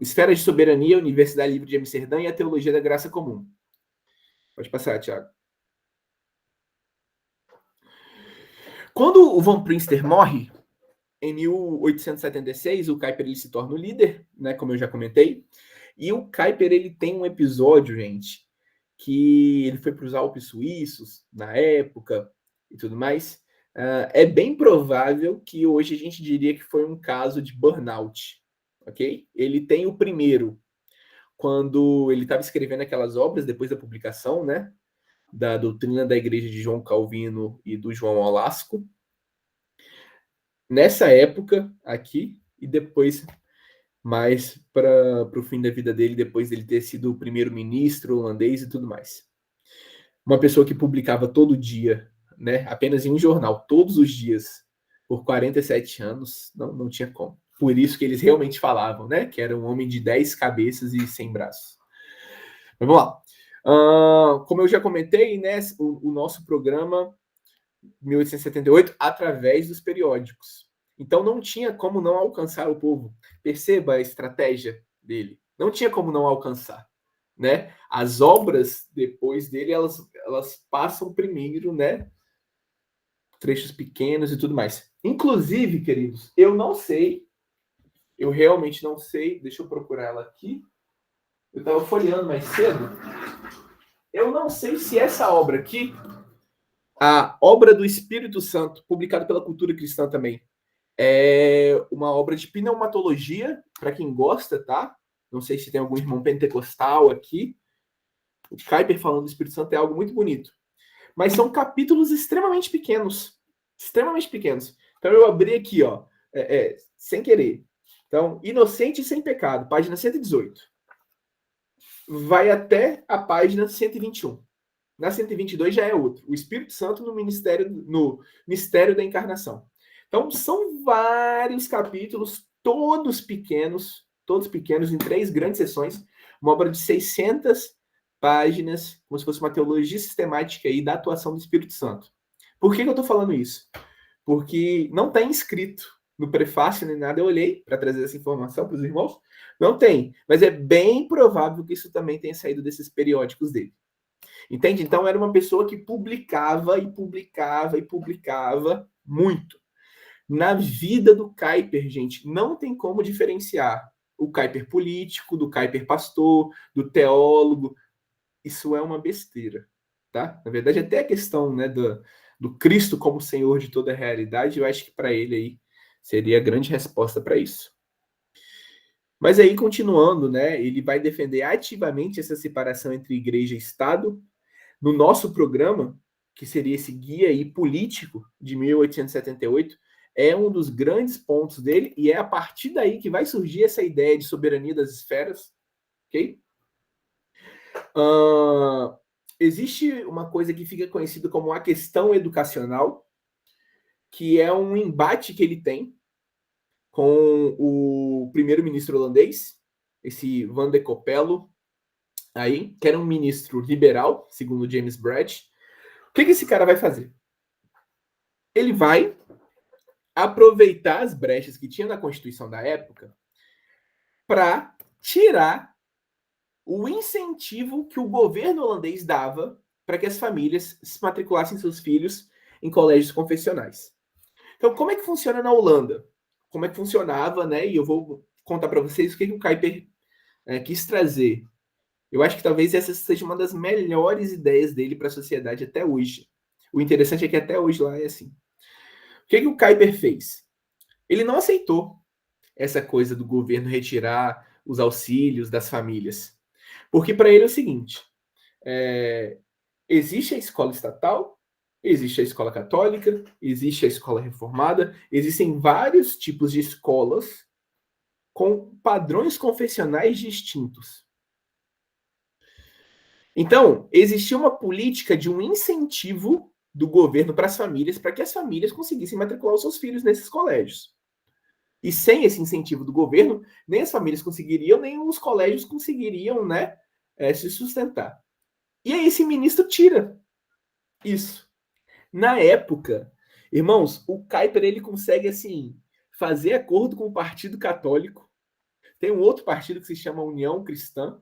esfera de soberania, Universidade Livre de Amsterdã e a teologia da graça comum. Pode passar, Thiago. Quando o Van Prinster morre, em 1876, o Kuiper ele se torna o líder, né, como eu já comentei. E o Kuiper ele tem um episódio, gente, que ele foi para os Alpes suíços na época e tudo mais. É bem provável que hoje a gente diria que foi um caso de burnout, ok? Ele tem o primeiro, quando ele estava escrevendo aquelas obras depois da publicação, né, da doutrina da Igreja de João Calvino e do João Olasco, nessa época aqui, e depois mais para o fim da vida dele, depois dele ter sido o primeiro-ministro holandês e tudo mais. uma pessoa que publicava todo dia, né, apenas em um jornal, todos os dias, por 47 anos, não tinha como. Por isso que eles realmente falavam, né, que era um homem de 10 cabeças e 100 braços. Mas vamos lá. Como eu já comentei, né, o nosso programa 1878 através dos periódicos. Então não tinha como não alcançar o povo. Perceba a estratégia dele. Não tinha como não alcançar, né? As obras depois dele elas passam primeiro, né? Trechos pequenos e tudo mais. Inclusive, queridos, eu realmente não sei. Deixa eu procurar ela aqui. Eu estava folheando mais cedo. Eu não sei se essa obra aqui, a obra do Espírito Santo, publicada pela Cultura Cristã também, é uma obra de pneumatologia, para quem gosta, tá? Não sei se tem algum irmão pentecostal aqui. O Kuyper falando do Espírito Santo é algo muito bonito. Mas são capítulos extremamente pequenos. Extremamente pequenos. Então eu abri aqui, ó, sem querer. Então, Inocente e Sem Pecado, página 118. Vai até a página 121. Na 122 já é outro. O Espírito Santo no mistério da encarnação. Então, são vários capítulos, todos pequenos, em 3 grandes sessões, uma obra de 600 páginas, como se fosse uma teologia sistemática aí da atuação do Espírito Santo. Por que eu estou falando isso? Porque não tem escrito no prefácio nem nada, eu olhei para trazer essa informação para os irmãos, não tem, mas é bem provável que isso também tenha saído desses periódicos dele. Entende? Então era uma pessoa que publicava e publicava e publicava muito. Na vida do Kuyper, gente, não tem como diferenciar o Kuyper político, do Kuyper pastor, do teólogo. Isso é uma besteira, tá? Na verdade, até a questão, né, do Cristo como Senhor de toda a realidade, eu acho que para ele aí seria a grande resposta para isso. Mas aí, continuando, né, ele vai defender ativamente essa separação entre igreja e Estado. No nosso programa, que seria esse guia aí político de 1878, é um dos grandes pontos dele, e é a partir daí que vai surgir essa ideia de soberania das esferas, ok? Existe uma coisa que fica conhecida como a questão educacional, que é um embate que ele tem com o primeiro-ministro holandês, esse Van de Coppelo, aí, que era um ministro liberal, segundo James Brett. O que esse cara vai fazer? Ele vai aproveitar as brechas que tinha na Constituição da época para tirar o incentivo que o governo holandês dava para que as famílias se matriculassem seus filhos em colégios confessionais. Então, como é que funciona na Holanda? Como é que funcionava, né? E eu vou contar para vocês o que o Kuyper quis trazer. Eu acho que talvez essa seja uma das melhores ideias dele para a sociedade até hoje. O interessante é que até hoje lá é assim. O que o Kuyper fez? Ele não aceitou essa coisa do governo retirar os auxílios das famílias. Porque para ele é o seguinte: existe a escola estatal, existe a escola católica, existe a escola reformada, existem vários tipos de escolas com padrões confessionais distintos. Então, existia uma política de um incentivo do governo para as famílias, para que as famílias conseguissem matricular os seus filhos nesses colégios. E sem esse incentivo do governo, nem as famílias conseguiriam, nem os colégios conseguiriam, né, se sustentar. E aí esse ministro tira isso. Na época, irmãos, o Kuyper ele consegue assim fazer acordo com o Partido Católico. Tem um outro partido que se chama União Cristã.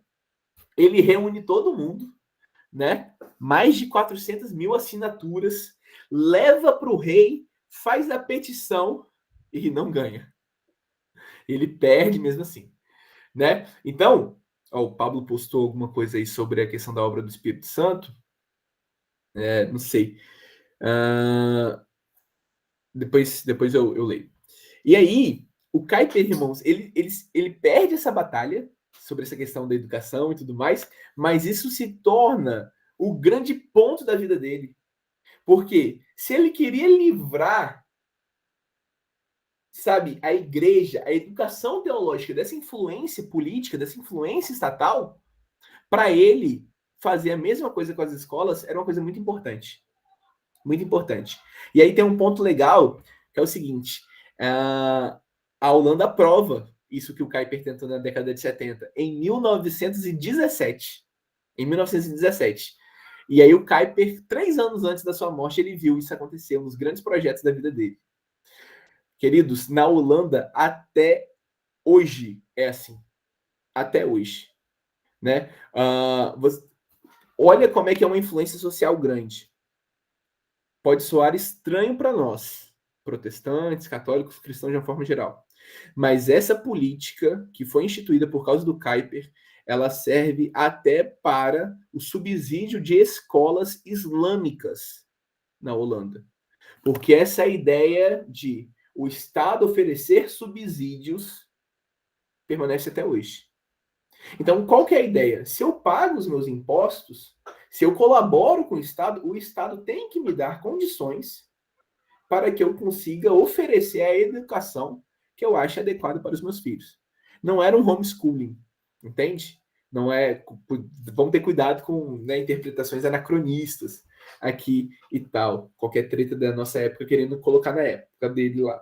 Ele reúne todo mundo, né? Mais de 400 mil assinaturas, leva para o rei, faz a petição e não ganha. Ele perde mesmo assim, né? Então, ó, o Pablo postou alguma coisa aí sobre a questão da obra do Espírito Santo. Não sei. Depois eu leio. E aí, o Kuyper, irmãos, ele perde essa batalha sobre essa questão da educação e tudo mais, mas isso se torna o grande ponto da vida dele. Porque se ele queria livrar, sabe, a igreja, a educação teológica dessa influência política, dessa influência estatal, para ele fazer a mesma coisa com as escolas era uma coisa muito importante. Muito importante. E aí tem um ponto legal, que é o seguinte, a Holanda aprova isso que o Kuyper tentou na década de 70, em 1917. Em 1917. E aí o Kuyper, 3 anos antes da sua morte, ele viu isso acontecer, um dos grandes projetos da vida dele. Queridos, na Holanda, até hoje é assim. Até hoje. Né? Olha como é que é uma influência social grande. Pode soar estranho para nós, protestantes, católicos, cristãos de uma forma geral. Mas essa política que foi instituída por causa do Kuyper, ela serve até para o subsídio de escolas islâmicas na Holanda. Porque essa ideia de o Estado oferecer subsídios permanece até hoje. Então, qual que é a ideia? Se eu pago os meus impostos, se eu colaboro com o Estado tem que me dar condições para que eu consiga oferecer a educação que eu acho adequada para os meus filhos. Não era um homeschooling, entende? Não é. Vamos ter cuidado com, né, interpretações anacronistas aqui e tal. Qualquer treta da nossa época querendo colocar na época dele lá.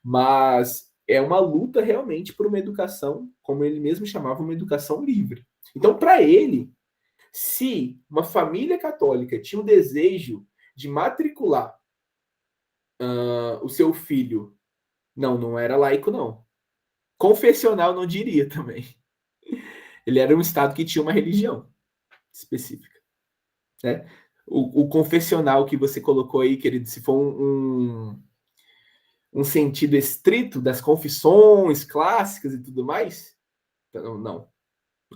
Mas é uma luta realmente por uma educação, como ele mesmo chamava, uma educação livre. Então, para ele, se uma família católica tinha o desejo de matricular o seu filho, não era laico, não. Confessional não diria também. Ele era um estado que tinha uma religião específica. Né? O confessional que você colocou aí, querido, se for um sentido estrito das confissões clássicas e tudo mais, então, não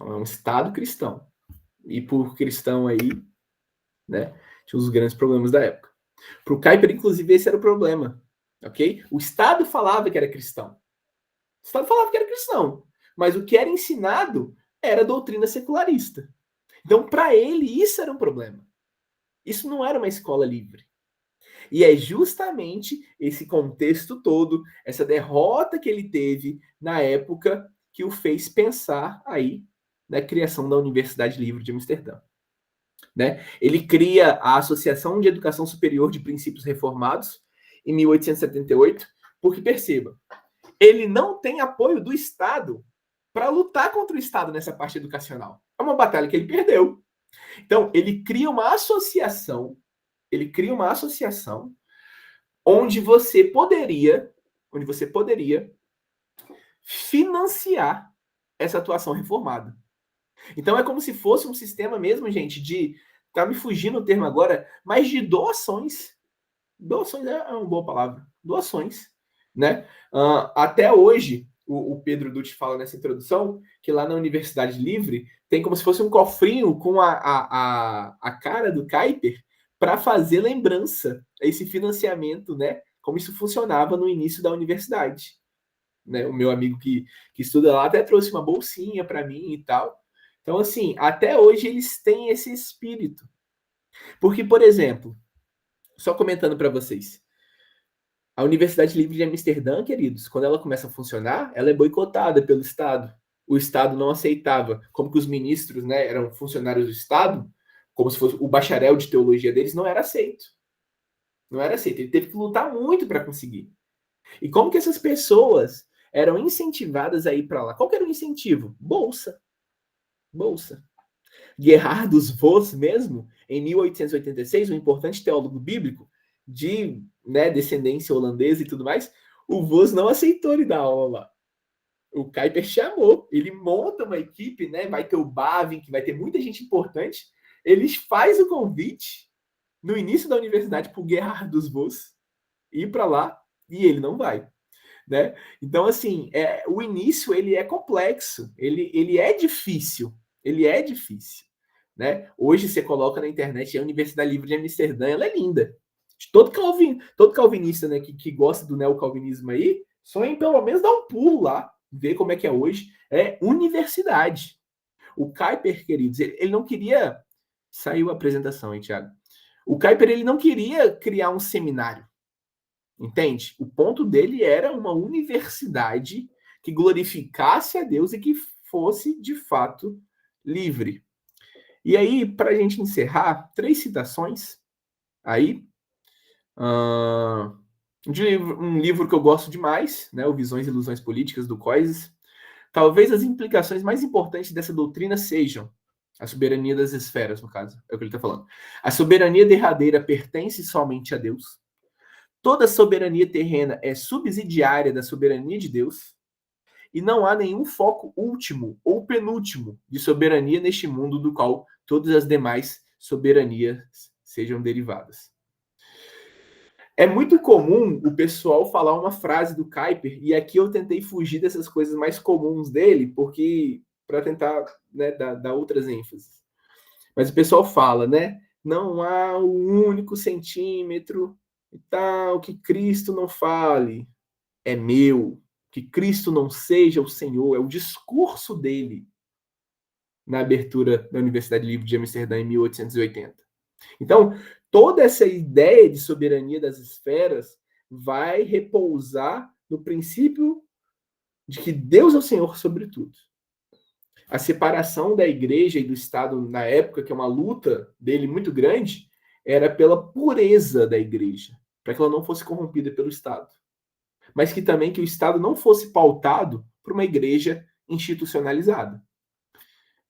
é um estado cristão. E por cristão aí, né, tinha os grandes problemas da época. Para o Kuyper, inclusive, esse era o problema. Ok? O Estado falava que era cristão. O Estado falava que era cristão. Mas o que era ensinado era doutrina secularista. Então, para ele, isso era um problema. Isso não era uma escola livre. E é justamente esse contexto todo, essa derrota que ele teve na época, que o fez pensar aí na criação da Universidade Livre de Amsterdã. Né? Ele cria a Associação de Educação Superior de Princípios Reformados, em 1878, porque, perceba, ele não tem apoio do Estado para lutar contra o Estado nessa parte educacional. É uma batalha que ele perdeu. Então, ele cria uma associação, onde você poderia financiar essa atuação reformada. Então é como se fosse um sistema mesmo, gente, tá me fugindo o termo agora, mas de doações. Doações é uma boa palavra. Doações, né? Até hoje, o Pedro Dutti fala nessa introdução que lá na Universidade Livre tem como se fosse um cofrinho com a cara do Kuyper para fazer lembrança a esse financiamento, né? Como isso funcionava no início da universidade. Né? O meu amigo que estuda lá até trouxe uma bolsinha para mim e tal. Então, assim, até hoje eles têm esse espírito. Porque, por exemplo, só comentando para vocês, a Universidade Livre de Amsterdã, queridos, quando ela começa a funcionar, ela é boicotada pelo Estado. O Estado não aceitava. Como que os ministros, né, eram funcionários do Estado, como se fosse o bacharel de teologia deles, não era aceito. Não era aceito. Ele teve que lutar muito para conseguir. E como que essas pessoas eram incentivadas a ir para lá? Qual que era o incentivo? Bolsa. Gerhardus Voss mesmo, em 1886, um importante teólogo bíblico de, né, descendência holandesa e tudo mais, o Voss não aceitou ele dar aula lá. O Kuyper chamou, ele monta uma equipe, né, vai ter o Bavinck, vai ter muita gente importante, ele faz o convite no início da universidade para o Gerhardus Voss ir para lá e ele não vai. Né? Então, assim, o início ele é complexo, ele é difícil, né? Hoje você coloca na internet a Universidade Livre de Amsterdã, ela é linda. Todo calvinista, né, que gosta do neocalvinismo aí, sonha em pelo menos dar um pulo lá, ver como é que é hoje. É universidade. O Kuyper, queridos, ele não queria... Saiu a apresentação, hein, Thiago? O Kuyper, ele não queria criar um seminário. Entende? O ponto dele era uma universidade que glorificasse a Deus e que fosse, de fato, livre. E aí, para a gente encerrar, 3 citações aí. De um livro que eu gosto demais, né, o Visões e Ilusões Políticas, do Coises. Talvez as implicações mais importantes dessa doutrina sejam a soberania das esferas, no caso, é o que ele está falando. A soberania derradeira pertence somente a Deus. Toda soberania terrena é subsidiária da soberania de Deus. E não há nenhum foco último ou penúltimo de soberania neste mundo do qual todas as demais soberanias sejam derivadas. É muito comum o pessoal falar uma frase do Kuyper, e aqui eu tentei fugir dessas coisas mais comuns dele, porque para tentar, né, dar outras ênfases. Mas o pessoal fala, né? Não há um único centímetro e tal, que Cristo não fale. É meu. Que Cristo não seja o Senhor. É o discurso dele na abertura da Universidade Livre de Amsterdã em 1880. Então, toda essa ideia de soberania das esferas vai repousar no princípio de que Deus é o Senhor sobre tudo. A separação da igreja e do Estado na época, que é uma luta dele muito grande, era pela pureza da igreja, para que ela não fosse corrompida pelo Estado. Mas que também que o Estado não fosse pautado por uma igreja institucionalizada.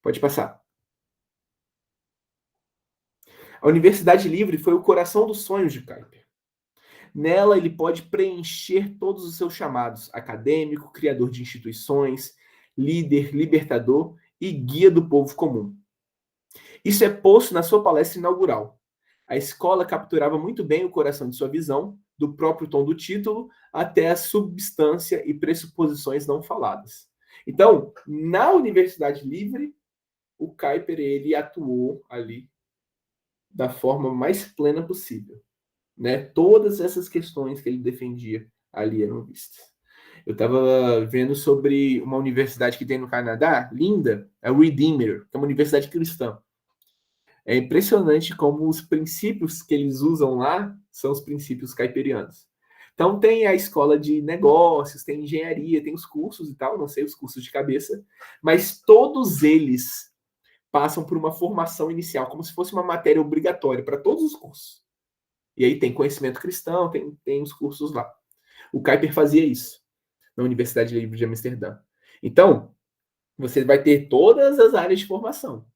Pode passar. A Universidade Livre foi o coração dos sonhos de Kuyper. Nela, ele pode preencher todos os seus chamados: acadêmico, criador de instituições, líder, libertador e guia do povo comum. Isso é posto na sua palestra inaugural. A escola capturava muito bem o coração de sua visão, do próprio tom do título até a substância e pressuposições não faladas. Então, na Universidade Livre, o Kuyper ele atuou ali da forma mais plena possível. Né? Todas essas questões que ele defendia ali eram vistas. Eu estava vendo sobre uma universidade que tem no Canadá, linda, a Redeemer, que é uma universidade cristã. É impressionante como os princípios que eles usam lá são os princípios kuiperianos. Então tem a escola de negócios, tem engenharia, tem os cursos e tal, não sei os cursos de cabeça, mas todos eles passam por uma formação inicial, como se fosse uma matéria obrigatória para todos os cursos. E aí tem conhecimento cristão, tem os cursos lá. O Kuyper fazia isso na Universidade Livre de Amsterdã. Então, você vai ter todas as áreas de formação,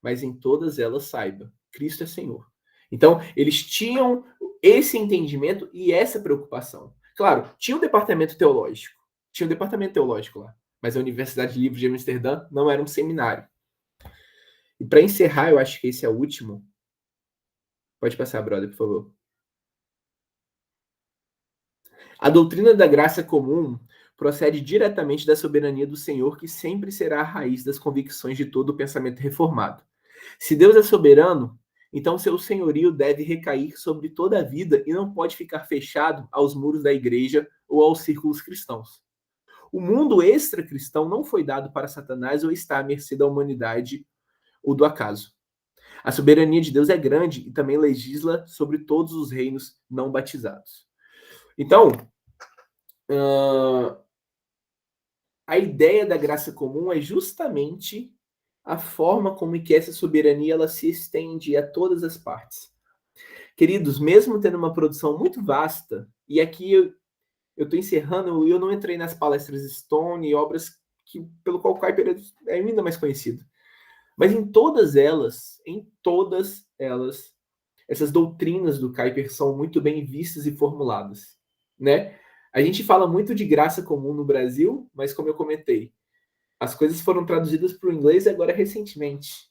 mas em todas elas saiba, Cristo é Senhor. Então, eles tinham esse entendimento e essa preocupação. Claro, tinha um departamento teológico. Tinha um departamento teológico lá. Mas a Universidade Livre de Amsterdã não era um seminário. E para encerrar, eu acho que esse é o último. Pode passar, brother, por favor. A doutrina da graça comum procede diretamente da soberania do Senhor, que sempre será a raiz das convicções de todo o pensamento reformado. Se Deus é soberano, então seu senhorio deve recair sobre toda a vida e não pode ficar fechado aos muros da igreja ou aos círculos cristãos. O mundo extra-cristão não foi dado para Satanás ou está à mercê da humanidade ou do acaso. A soberania de Deus é grande e também legisla sobre todos os reinos não batizados. Então, a ideia da graça comum é justamente a forma como que essa soberania ela se estende a todas as partes. Queridos, mesmo tendo uma produção muito vasta, e aqui eu estou encerrando, eu não entrei nas palestras Stone e obras pelo qual o Kuyper é ainda mais conhecido. Mas em todas elas, essas doutrinas do Kuyper são muito bem vistas e formuladas, né? A gente fala muito de graça comum no Brasil, mas como eu comentei, as coisas foram traduzidas para o inglês agora recentemente.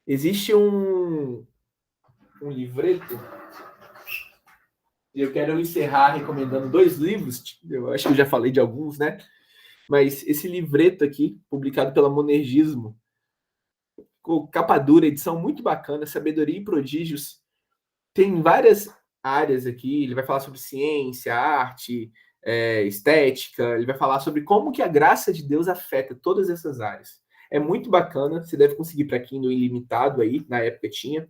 Existe um livreto, e eu quero encerrar recomendando 2 livros, eu acho que eu já falei de alguns, né? Mas esse livreto aqui, publicado pela Monergismo, capa dura, edição muito bacana, Sabedoria e Prodígios, tem várias áreas aqui, ele vai falar sobre ciência, arte, estética, ele vai falar sobre como que a graça de Deus afeta todas essas áreas. É muito bacana, você deve conseguir para Kindle ilimitado aí, na época tinha,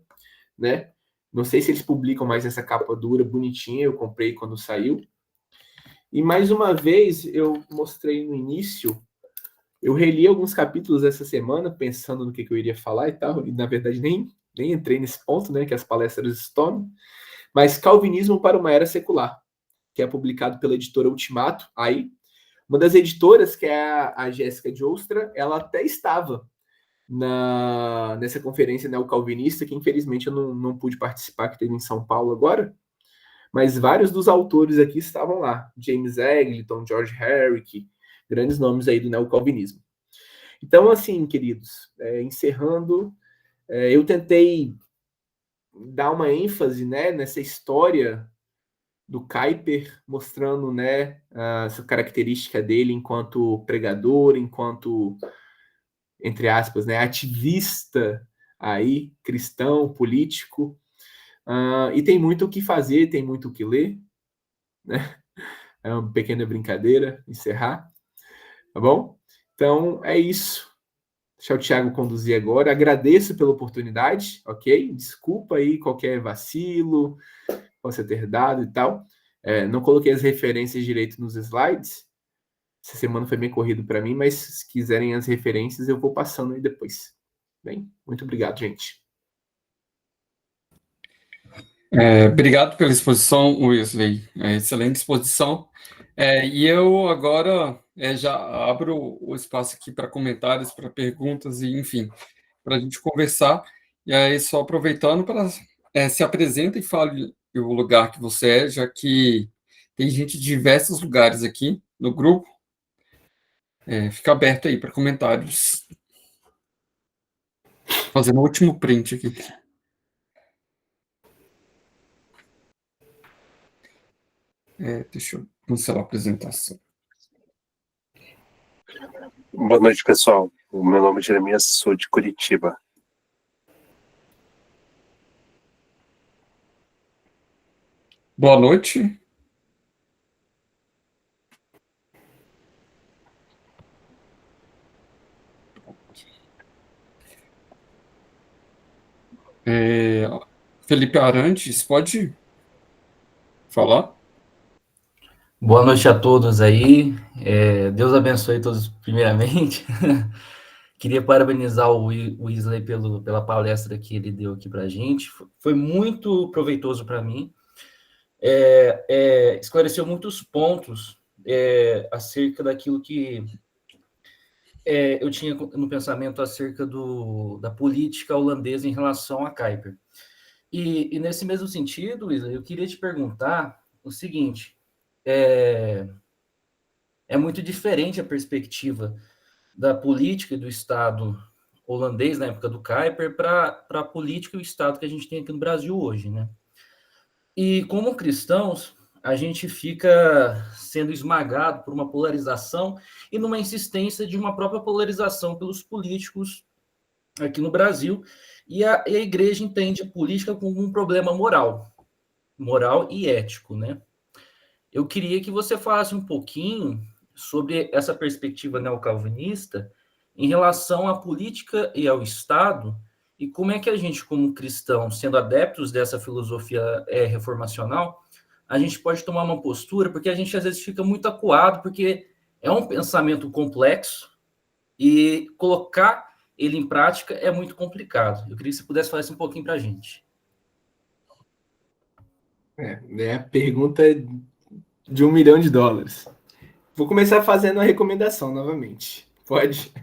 né? Não sei se eles publicam mais essa capa dura, bonitinha, eu comprei quando saiu. E mais uma vez, eu mostrei no início Eu reli alguns capítulos essa semana, pensando no que eu iria falar e tal, e na verdade nem entrei nesse ponto, né, que as palestras estão, mas Calvinismo para uma Era Secular, que é publicado pela editora Ultimato. Aí, uma das editoras, que é a Jéssica de Ostra, ela até estava nessa conferência neocalvinista, que infelizmente eu não pude participar, que teve em São Paulo agora, mas vários dos autores aqui estavam lá. James Eglinton, George Herrick, grandes nomes aí do neocalvinismo. Então, assim, queridos, encerrando, eu tentei dar uma ênfase, né, nessa história do Kuyper, mostrando, né, essa característica dele enquanto pregador, enquanto, entre aspas, né, ativista aí, cristão, político, e tem muito o que fazer, tem muito o que ler, né? É uma pequena brincadeira, encerrar, tá bom? Então, é isso. Deixar o Thiago conduzir agora. Agradeço pela oportunidade, ok? Desculpa aí qualquer vacilo, possa ter dado e tal. Não coloquei as referências direito nos slides. Essa semana foi bem corrido para mim, mas se quiserem as referências, eu vou passando aí depois. Bem, muito obrigado, gente. Obrigado pela exposição, Wesley. Excelente exposição. E eu agora já abro o espaço aqui para comentários, para perguntas e, enfim, para a gente conversar. E aí, só aproveitando para se apresenta e fale o lugar que você é, já que tem gente de diversos lugares aqui no grupo. Fica aberto aí para comentários. Fazendo o último print aqui. Deixa eu cancelar a apresentação. Boa noite, pessoal. O meu nome é Jeremias, sou de Curitiba. Boa noite. Felipe Arantes, pode falar? Boa noite a todos aí. Deus abençoe todos primeiramente. Queria parabenizar o Wesley pela palestra que ele deu aqui para a gente. Foi muito proveitoso para mim. Esclareceu muitos pontos acerca daquilo que eu tinha no pensamento acerca da política holandesa em relação a Kuyper. E nesse mesmo sentido, Wesley, eu queria te perguntar o seguinte: é muito diferente a perspectiva da política e do Estado holandês na época do Kuyper para a política e o Estado que a gente tem aqui no Brasil hoje, né? E como cristãos, a gente fica sendo esmagado por uma polarização e numa insistência de uma própria polarização pelos políticos aqui no Brasil, e a igreja entende a política como um problema moral e ético, né? Eu queria que você falasse um pouquinho sobre essa perspectiva neocalvinista em relação à política e ao Estado, e como é que a gente, como cristão, sendo adeptos dessa filosofia reformacional, a gente pode tomar uma postura, porque a gente às vezes fica muito acuado, porque é um pensamento complexo e colocar ele em prática é muito complicado. Eu queria que você pudesse falar isso um pouquinho para a gente. A pergunta de $1 milhão. Vou começar fazendo a recomendação novamente. Pode?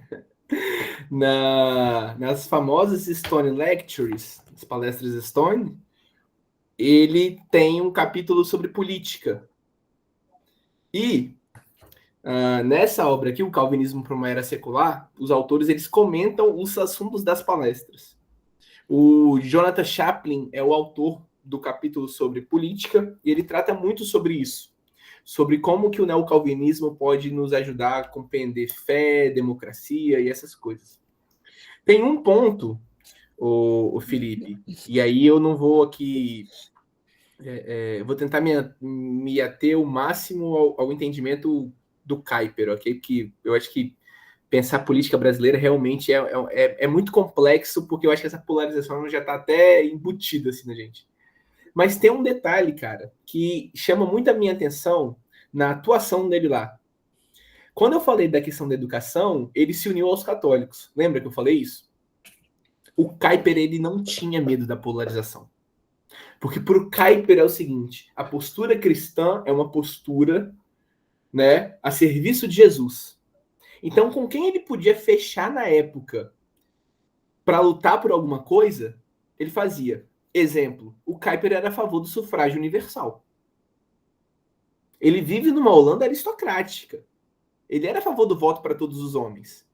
Nas famosas Stone Lectures, as palestras Stone, ele tem um capítulo sobre política. E nessa obra aqui, O Calvinismo para uma Era Secular, os autores eles comentam os assuntos das palestras. O Jonathan Chaplin é o autor do capítulo sobre política, e ele trata muito sobre isso, sobre como que o neocalvinismo pode nos ajudar a compreender fé, democracia e essas coisas. Tem um ponto, o Felipe, e aí eu não vou aqui... vou tentar me ater o máximo ao entendimento do Kuyper, ok? Porque eu acho que pensar política brasileira realmente é muito complexo, porque eu acho que essa polarização já está até embutida assim na gente. Mas tem um detalhe, cara, que chama muito a minha atenção na atuação dele lá. Quando eu falei da questão da educação, ele se uniu aos católicos. Lembra que eu falei isso? O Kuyper, ele não tinha medo da polarização. Porque para o Kuyper é o seguinte, a postura cristã é uma postura, né, a serviço de Jesus. Então, com quem ele podia fechar na época para lutar por alguma coisa, ele fazia. Exemplo, o Kuyper era a favor do sufrágio universal. Ele vive numa Holanda aristocrática. Ele era a favor do voto para todos os homens.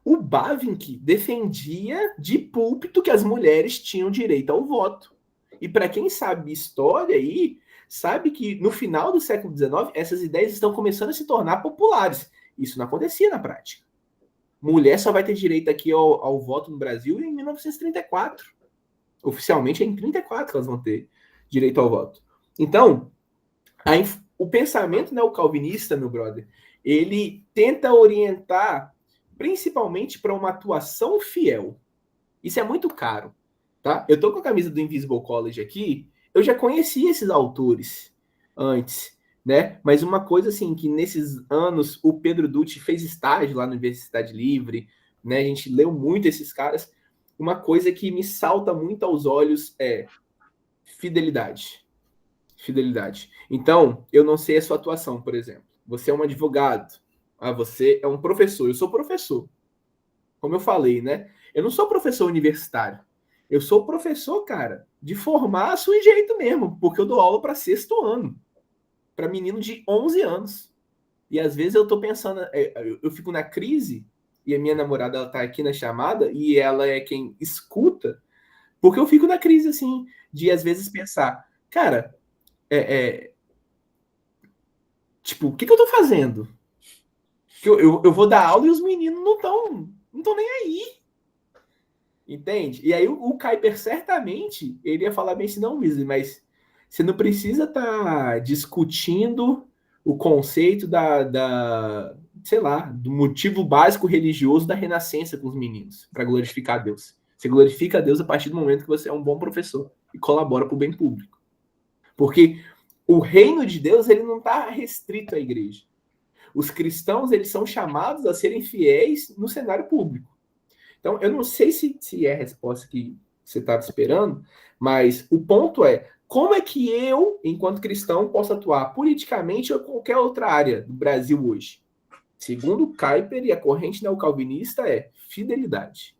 O Bavinck defendia de púlpito que as mulheres tinham direito ao voto. E para quem sabe história aí, sabe que no final do século XIX, essas ideias estão começando a se tornar populares. Isso não acontecia na prática. Mulher só vai ter direito aqui ao voto no Brasil em 1934. Oficialmente é em 34 que elas vão ter direito ao voto. Então, o pensamento neocalvinista, meu brother, ele tenta orientar principalmente para uma atuação fiel. Isso é muito caro, tá? Eu tô com a camisa do Invisible College aqui, eu já conhecia esses autores antes, né? Mas uma coisa assim, que nesses anos o Pedro Dutti fez estágio lá na Universidade Livre, né? A gente leu muito esses caras. Uma coisa que me salta muito aos olhos é fidelidade. Fidelidade. Então, eu não sei a sua atuação, por exemplo. Você é um advogado. Você é um professor. Eu sou professor. Como eu falei, né? Eu não sou professor universitário. Eu sou professor, cara, de formar sujeito mesmo, porque eu dou aula para sexto ano, para menino de 11 anos. E às vezes eu tô pensando, eu fico na crise, e a minha namorada, ela tá aqui na chamada, e ela é quem escuta, porque eu fico na crise, assim, de às vezes pensar, cara, tipo, o que eu tô fazendo? Eu vou dar aula e os meninos não estão nem aí. Entende? E aí o Kuyper certamente ele ia falar bem assim, não, Wesley, mas você não precisa estar discutindo o conceito sei lá, do motivo básico religioso da renascença com os meninos, para glorificar a Deus. Você glorifica a Deus a partir do momento que você é um bom professor e colabora para o bem público. Porque o reino de Deus ele não está restrito à igreja. Os cristãos eles são chamados a serem fiéis no cenário público. Então, eu não sei se é a resposta que você estava esperando, mas o ponto é, como é que eu, enquanto cristão, posso atuar politicamente ou em qualquer outra área do Brasil hoje? Segundo o Kuyper e a corrente neocalvinista é fidelidade.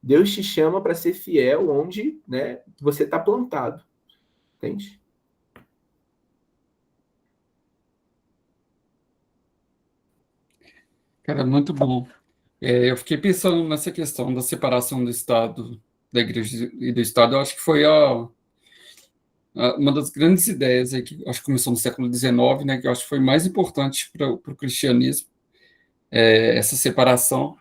Deus te chama para ser fiel onde, né, você está plantado. Entende? Cara, muito bom. Eu fiquei pensando nessa questão da separação do Estado, da Igreja e do Estado. Eu acho que foi uma das grandes ideias aí que acho que começou no século XIX, né? Que eu acho que foi mais importante para o cristianismo, essa separação,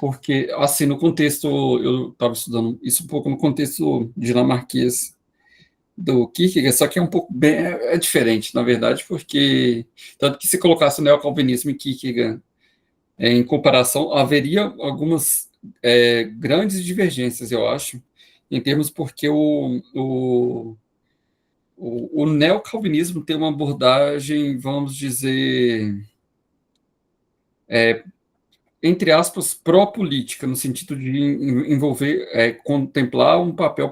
porque assim no contexto eu estava estudando isso um pouco no contexto dinamarquês do Kierkegaard, só que é um pouco bem diferente, na verdade, porque tanto que se colocasse o neocalvinismo e Kierkegaard em comparação, haveria algumas grandes divergências, eu acho, em termos porque o neocalvinismo tem uma abordagem, vamos dizer, entre aspas, pró-política, no sentido de envolver, contemplar um papel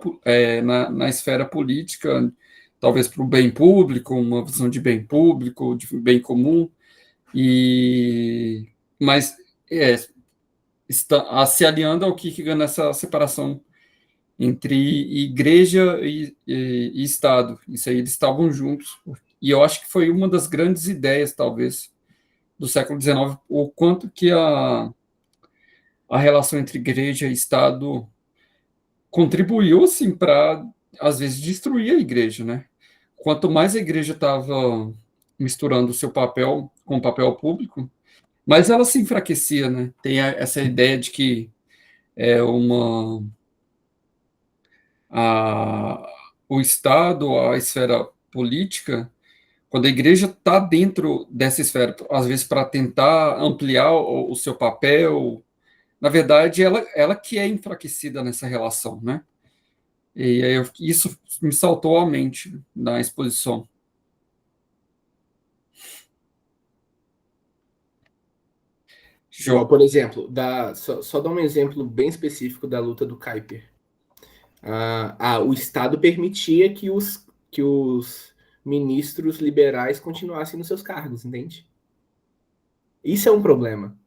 na esfera política, talvez para o bem público, uma visão de bem público, de bem comum, mas está se aliando ao Kierkegaard nessa separação entre igreja e Estado. Isso aí eles estavam juntos. E eu acho que foi uma das grandes ideias, talvez, do século XIX, o quanto que a relação entre igreja e Estado contribuiu, assim, para, às vezes, destruir a igreja, né? Quanto mais a igreja estava misturando o seu papel com o papel público, mais ela se enfraquecia, né? Tem essa ideia de que é a, o Estado, a esfera política, quando a igreja está dentro dessa esfera, às vezes para tentar ampliar o seu papel, na verdade, ela que é enfraquecida nessa relação, né? E aí isso me saltou à mente na exposição. Por exemplo, só dar um exemplo bem específico da luta do Kuiper. O Estado permitia que os ministros liberais continuassem nos seus cargos, entende? Isso é um problema.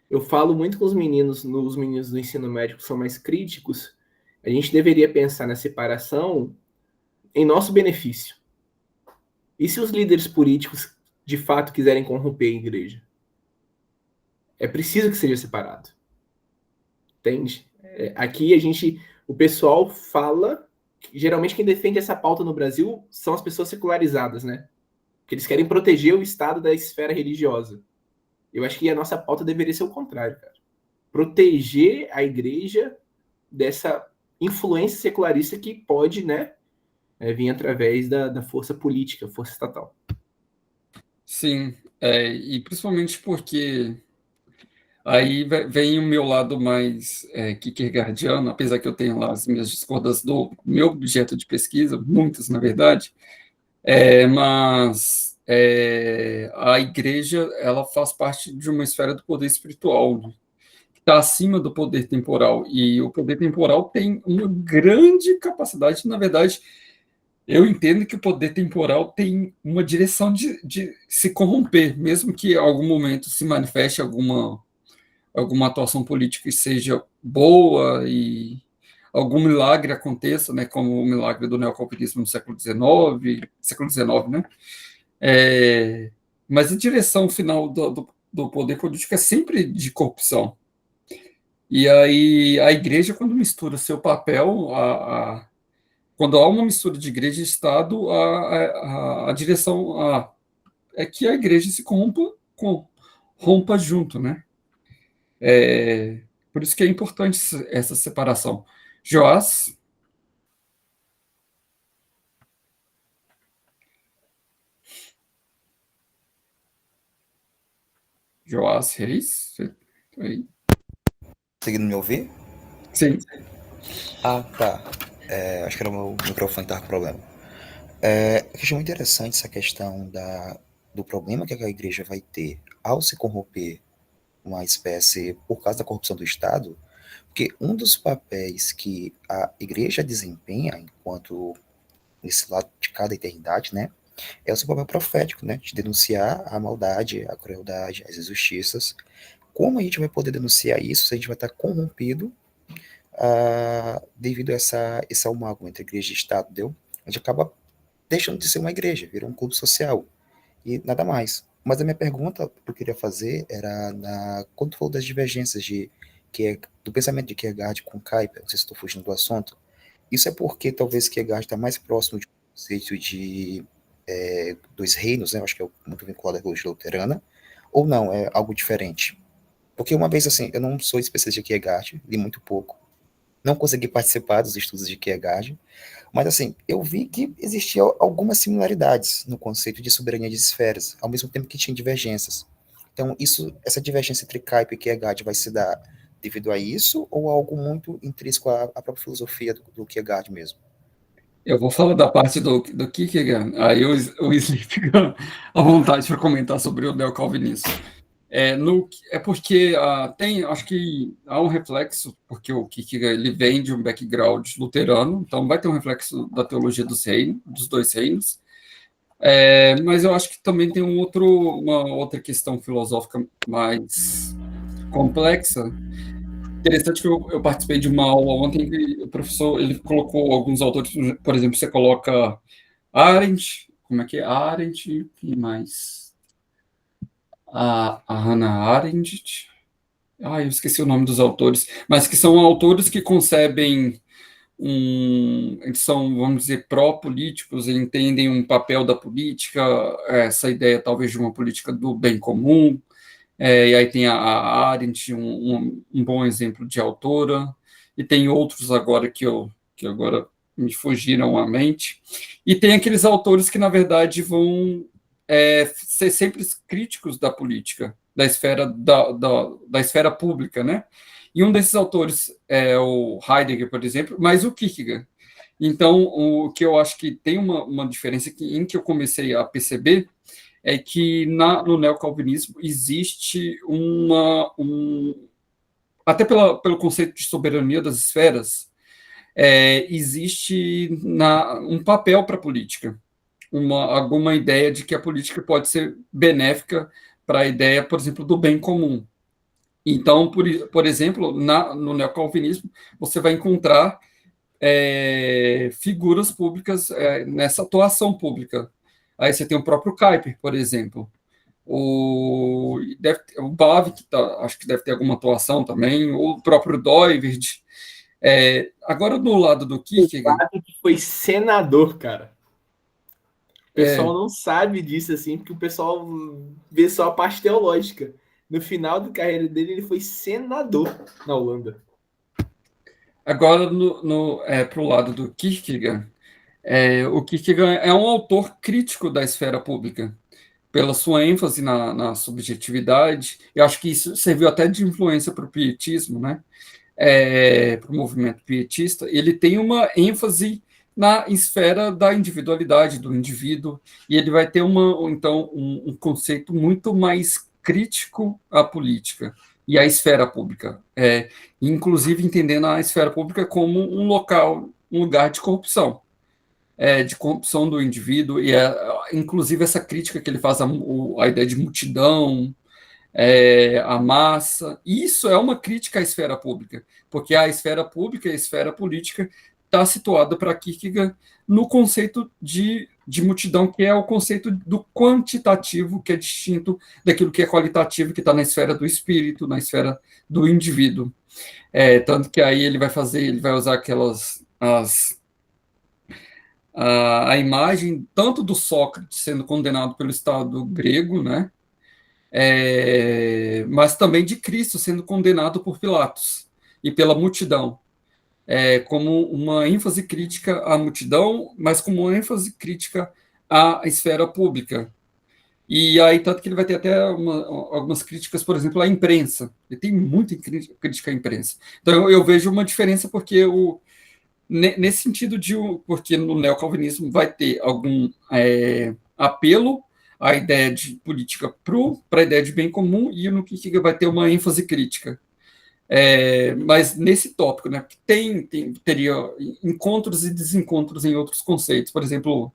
Eu falo muito com os meninos do ensino médio que são mais críticos. A gente deveria pensar na separação em nosso benefício. E se os líderes políticos de fato quiserem corromper a igreja? É preciso que seja separado. Entende? Aqui o pessoal fala, geralmente quem defende essa pauta no Brasil são as pessoas secularizadas, né? Porque eles querem proteger o Estado da esfera religiosa. Eu acho que a nossa pauta deveria ser o contrário, cara. Proteger a igreja dessa influência secularista que pode, né, vir através da força política, força estatal. Sim, e principalmente porque aí vem o meu lado mais kierkegaardiano, apesar que eu tenho lá as minhas discordâncias do meu objeto de pesquisa, muitas, na verdade, mas a igreja, ela faz parte de uma esfera do poder espiritual, né, que está acima do poder temporal, e o poder temporal tem uma grande capacidade, na verdade, eu entendo que o poder temporal tem uma direção de se corromper, mesmo que em algum momento se manifeste alguma atuação política que seja boa e algum milagre aconteça, né, como o milagre do neocalvinismo no século XIX, né? Mas a direção final do poder político é sempre de corrupção. E aí a igreja, quando mistura seu papel, quando há uma mistura de igreja e Estado, a direção é que a igreja se rompa junto, né? Por isso que é importante essa separação. Joás? Joás Reis? Aí. Conseguindo me ouvir? Sim. Tá. Acho que era o meu microfone que estava com problema. Eu achei muito interessante essa questão do problema que a igreja vai ter ao se corromper uma espécie por causa da corrupção do Estado, porque um dos papéis que a igreja desempenha enquanto nesse lado de cada eternidade, né, é o seu papel profético, né, de denunciar a maldade, a crueldade, as injustiças. Como a gente vai poder denunciar isso se a gente vai estar corrompido devido a esse amálgama entre igreja e Estado, deu? A gente acaba deixando de ser uma igreja, vira um clube social e nada mais. Mas a minha pergunta que eu queria fazer era quando tu falou das divergências do pensamento de Kierkegaard com Kuyper, não sei se estou fugindo do assunto, isso é porque talvez Kierkegaard está mais próximo do conceito dos reinos, né? Eu acho que é muito vinculado à teologia luterana, ou não, é algo diferente? Porque uma vez, assim, eu não sou especialista de Kierkegaard, li muito pouco, não consegui participar dos estudos de Kierkegaard, mas, assim, eu vi que existiam algumas similaridades no conceito de soberania de esferas, ao mesmo tempo que tinha divergências. Então, essa divergência entre Kuyper e Kierkegaard vai se dar devido a isso, ou algo muito intrínseco à própria filosofia do Kierkegaard mesmo? Eu vou falar da parte do Kierkegaard, aí o Wesley fica à vontade para comentar sobre o neocalvinismo. Porque acho que há um reflexo, porque o Kierkegaard ele vem de um background luterano, então vai ter um reflexo da teologia dos dois reinos, mas eu acho que também tem uma outra questão filosófica mais complexa. Interessante que eu participei de uma aula ontem que o professor ele colocou alguns autores, por exemplo, você coloca Arendt, como é que é? Arendt e mais a Hannah Arendt, eu esqueci o nome dos autores, mas que são autores que concebem eles são, vamos dizer, pró-políticos, entendem um papel da política, essa ideia talvez de uma política do bem comum, e aí tem a Arendt, um bom exemplo de autora, e tem outros agora que agora me fugiram à mente, e tem aqueles autores que, na verdade, vão ser sempre críticos da política, da esfera pública, né? E um desses autores é o Heidegger, por exemplo, mas o Kierkegaard. Então, o que eu acho que tem uma diferença em que eu comecei a perceber é que no neocalvinismo existe até pelo conceito de soberania das esferas, existe um papel para a política, alguma ideia de que a política pode ser benéfica para a ideia, por exemplo, do bem comum. Então, por exemplo, no neocalvinismo, você vai encontrar figuras públicas nessa atuação pública. Aí você tem o próprio Kuyper, por exemplo. O Bavinck, acho que deve ter alguma atuação também, o próprio Doivert. Agora, do lado do Kierkegaard... O Bavinck foi senador, cara. O pessoal não sabe disso, assim, porque o pessoal vê só a parte teológica. No final da carreira dele, ele foi senador na Holanda. Agora, para o lado do Kierkegaard, o Kierkegaard é um autor crítico da esfera pública, pela sua ênfase na subjetividade. Eu acho que isso serviu até de influência para o pietismo, né? Para o movimento pietista. Ele tem uma ênfase na esfera da individualidade do indivíduo, e ele vai ter então um conceito muito mais crítico à política e à esfera pública, inclusive entendendo a esfera pública como um lugar de corrupção do indivíduo, e inclusive essa crítica que ele faz à ideia de multidão, a massa. Isso é uma crítica à esfera pública, porque a esfera pública e a esfera política está situada para Kierkegaard no conceito de multidão, que é o conceito do quantitativo, que é distinto daquilo que é qualitativo, que está na esfera do espírito, na esfera do indivíduo. Tanto que aí ele vai usar a imagem tanto do Sócrates sendo condenado pelo Estado grego, né? Mas também de Cristo sendo condenado por Pilatos e pela multidão, como uma ênfase crítica à multidão, mas como uma ênfase crítica à esfera pública. E aí, tanto que ele vai ter até algumas críticas, por exemplo, à imprensa. Ele tem muita crítica à imprensa. Então, eu vejo uma diferença, porque nesse sentido porque no neocalvinismo vai ter algum apelo à ideia de política para a ideia de bem comum, e no Kierkegaard vai ter uma ênfase crítica. Mas nesse tópico, né, teria encontros e desencontros em outros conceitos. Por exemplo,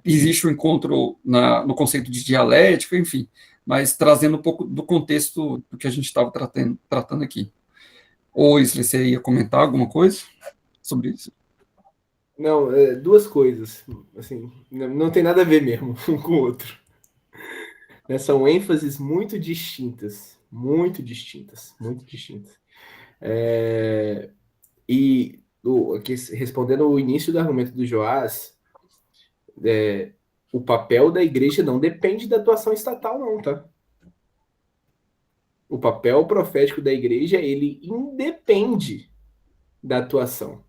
existe o encontro no conceito de dialética, enfim, mas trazendo um pouco do contexto do que a gente estava tratando aqui. Ou Isley, você ia comentar alguma coisa sobre isso? Não, duas coisas. Assim, não tem nada a ver mesmo um com o outro. São ênfases muito distintas. Muito distintas. Muito distintas. E aqui, respondendo o início do argumento do Joás, o papel da igreja não depende da atuação estatal, não, tá? O papel profético da igreja, ele independe da atuação.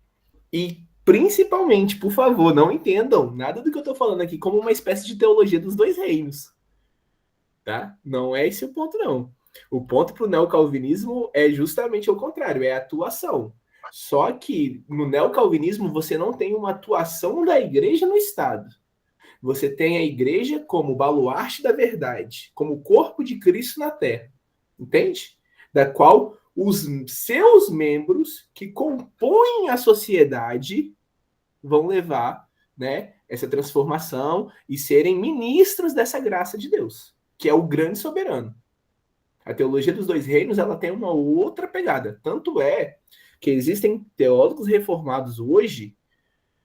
E, principalmente, por favor, não entendam nada do que eu estou falando aqui como uma espécie de teologia dos dois reinos. Tá? Não é esse o ponto, não. O ponto para o neocalvinismo é justamente o contrário, é a atuação. Só que no neocalvinismo você não tem uma atuação da igreja no Estado. Você tem a igreja como baluarte da verdade, como corpo de Cristo na terra. Entende? Da qual os seus membros que compõem a sociedade vão levar, né, essa transformação e serem ministros dessa graça de Deus, que é o grande soberano. A teologia dos dois reinos, ela tem uma outra pegada. Tanto é que existem teólogos reformados hoje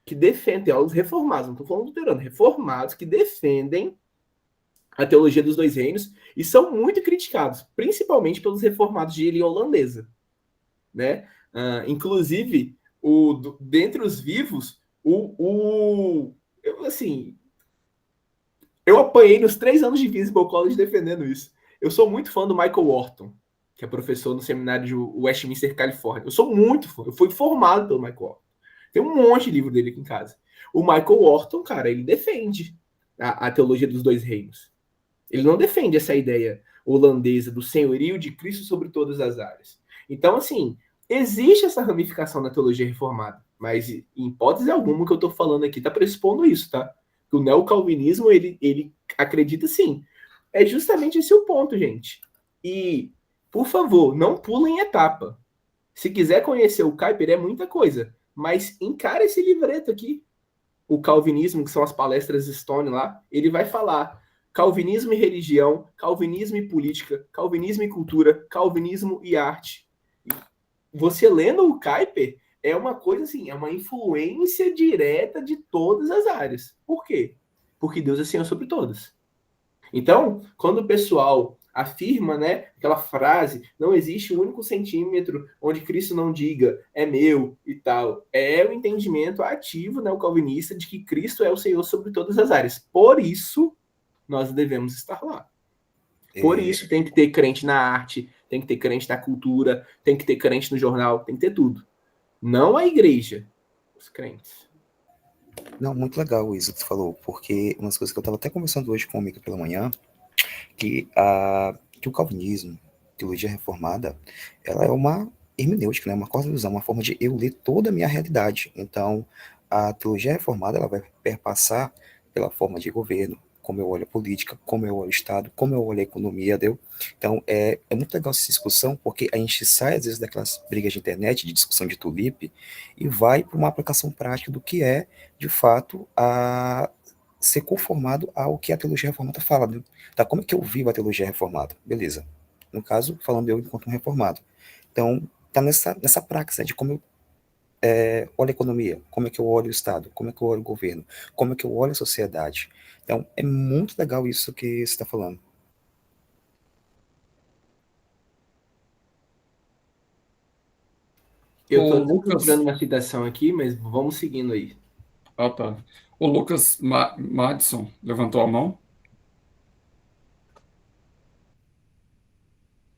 que defendem, teólogos reformados, não estou falando luterano, reformados que defendem a teologia dos dois reinos e são muito criticados, principalmente pelos reformados de linha holandesa, né? Inclusive, dentre os vivos, eu apanhei nos 3 anos de Visible College defendendo isso. Eu sou muito fã do Michael Orton, que é professor no seminário de Westminster, Califórnia. Eu sou muito fã. Eu fui formado pelo Michael Orton. Tem um monte de livro dele aqui em casa. O Michael Orton, cara, ele defende a teologia dos dois reinos. Ele não defende essa ideia holandesa do senhorio de Cristo sobre todas as áreas. Então, assim, existe essa ramificação na teologia reformada, mas em hipótese alguma que eu estou falando aqui está pressupondo isso, tá? O neocalvinismo, ele acredita sim. É justamente esse o ponto, gente. E, por favor, não pulem etapa. Se quiser conhecer o Kuyper, é muita coisa. Mas encara esse livreto aqui. O Calvinismo, que são as palestras Stone lá, ele vai falar Calvinismo e religião, Calvinismo e política, Calvinismo e cultura, Calvinismo e arte. Você lendo o Kuyper, é uma coisa assim, é uma influência direta de todas as áreas. Por quê? Porque Deus é Senhor sobre todas. Então, quando o pessoal afirma, né, aquela frase, não existe um único centímetro onde Cristo não diga, é meu e tal, é o entendimento ativo, né, o calvinista, de que Cristo é o Senhor sobre todas as áreas. Por isso, nós devemos estar lá. Por isso, tem que ter crente na arte, tem que ter crente na cultura, tem que ter crente no jornal, tem que ter tudo. Não a igreja, os crentes. Não, muito legal isso que você falou, porque umas coisas que eu estava até conversando hoje com o Mica pela manhã, que o calvinismo, teologia reformada, ela é uma hermenêutica, né? Uma cosmovisão, uma forma de eu ler toda a minha realidade. Então, a teologia reformada, ela vai perpassar pela forma de governo, como eu olho a política, como eu olho o Estado, como eu olho a economia, deu? Então, é muito legal essa discussão, porque a gente sai, às vezes, daquelas brigas de internet, de discussão de tulipe, e vai para uma aplicação prática do que é, de fato, ser conformado ao que a teologia reformada fala, né? Tá, como é que eu vivo a teologia reformada? Beleza. No caso, falando eu enquanto um reformado. Então, tá nessa praxis, né, de como eu olho a economia, como é que eu olho o Estado, como é que eu olho o governo, como é que eu olho a sociedade. Então, é muito legal isso que você está falando. Eu O estou procurando Lucas. uma citação aqui, mas vamos seguindo aí. Ah, tá. O Lucas Madison levantou a mão.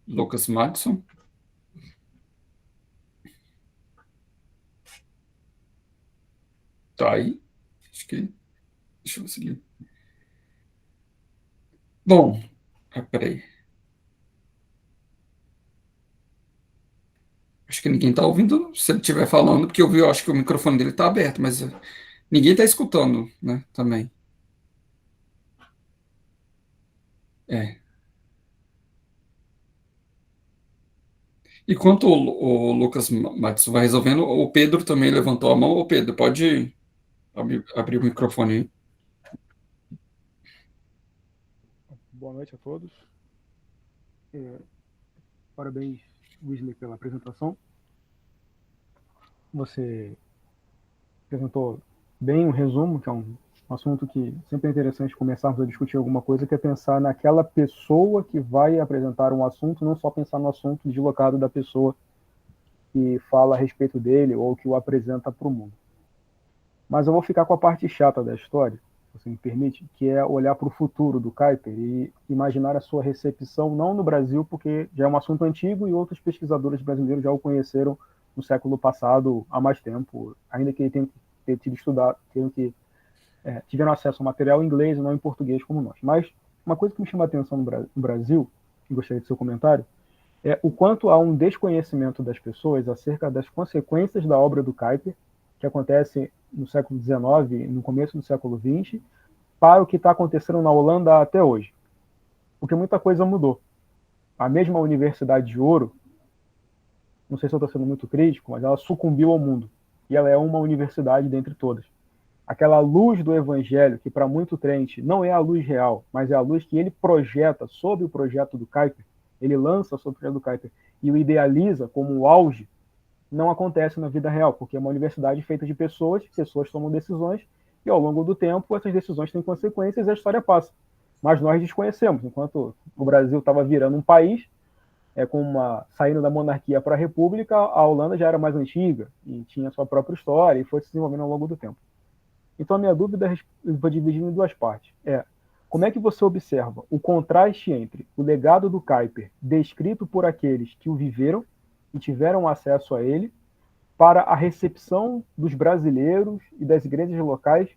Lucas Madison. Tá aí. Acho que. Deixa eu seguir. Bom, peraí. Acho que ninguém está ouvindo se ele estiver falando, porque eu acho que o microfone dele está aberto, mas ninguém está escutando, né? Também. É. Enquanto o Lucas Matos vai resolvendo, o Pedro também levantou a mão. Ô, Pedro, pode abrir o microfone aí. Boa noite a todos. Parabéns, Wesley, pela apresentação. Você apresentou bem um resumo, que é um assunto que sempre é interessante começarmos a discutir alguma coisa, que é pensar naquela pessoa que vai apresentar um assunto, não só pensar no assunto deslocado da pessoa que fala a respeito dele ou que o apresenta para o mundo. Mas eu vou ficar com a parte chata da história, se você me permite, que é olhar para o futuro do Kuyper e imaginar a sua recepção, não no Brasil, porque já é um assunto antigo e outros pesquisadores brasileiros já o conheceram no século passado há mais tempo, ainda que ele tenha tido estudado, tiveram acesso ao material em inglês e não em português como nós. Mas uma coisa que me chama a atenção no Brasil, que gostaria de seu comentário, é o quanto há um desconhecimento das pessoas acerca das consequências da obra do Kuyper, que acontece no século XIX e no começo do século XX, para o que está acontecendo na Holanda até hoje. Porque muita coisa mudou. A mesma Universidade de Ouro, não sei se eu estou sendo muito crítico, mas ela sucumbiu ao mundo. E ela é uma universidade dentre todas. Aquela luz do evangelho, que para muito crente não é a luz real, mas é a luz que ele projeta sobre o projeto do Kuyper, ele lança sobre o projeto do Kuyper e o idealiza como o auge, não acontece na vida real, porque é uma universidade feita de pessoas tomam decisões, e ao longo do tempo essas decisões têm consequências e a história passa. Mas nós desconhecemos, enquanto o Brasil estava virando um país, saindo da monarquia para a república, a Holanda já era mais antiga, e tinha sua própria história, e foi se desenvolvendo ao longo do tempo. Então a minha dúvida eu vou dividir em duas partes. Como é que você observa o contraste entre o legado do Kuyper, descrito por aqueles que o viveram e tiveram acesso a ele, para a recepção dos brasileiros e das igrejas locais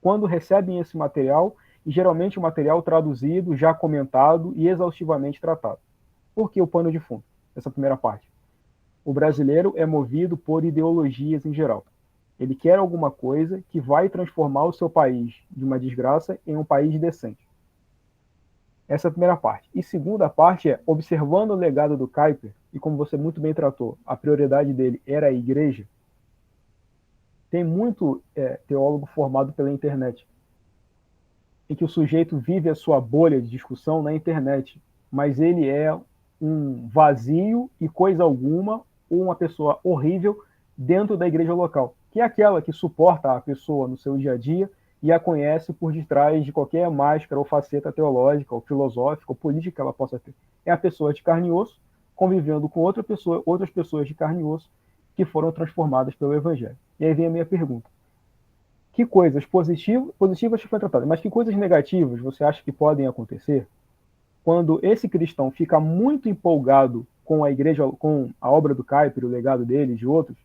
quando recebem esse material, e geralmente o material traduzido, já comentado e exaustivamente tratado? Por que o pano de fundo? Essa primeira parte. O brasileiro é movido por ideologias em geral. Ele quer alguma coisa que vai transformar o seu país de uma desgraça em um país decente. Essa é a primeira parte. E segunda parte é, observando o legado do Kuyper, e como você muito bem tratou, a prioridade dele era a igreja, tem muito teólogo formado pela internet, em que o sujeito vive a sua bolha de discussão na internet, mas ele é um vazio e coisa alguma, ou uma pessoa horrível dentro da igreja local, que é aquela que suporta a pessoa no seu dia a dia e a conhece por detrás de qualquer máscara ou faceta teológica, ou filosófica, ou política que ela possa ter. É a pessoa de carne e osso, convivendo com outras pessoas de carne e osso, que foram transformadas pelo Evangelho. E aí vem a minha pergunta. Que coisas positivas foram tratadas, mas que coisas negativas você acha que podem acontecer quando esse cristão fica muito empolgado com a igreja, com a obra do Kuyper, o legado dele e de outros,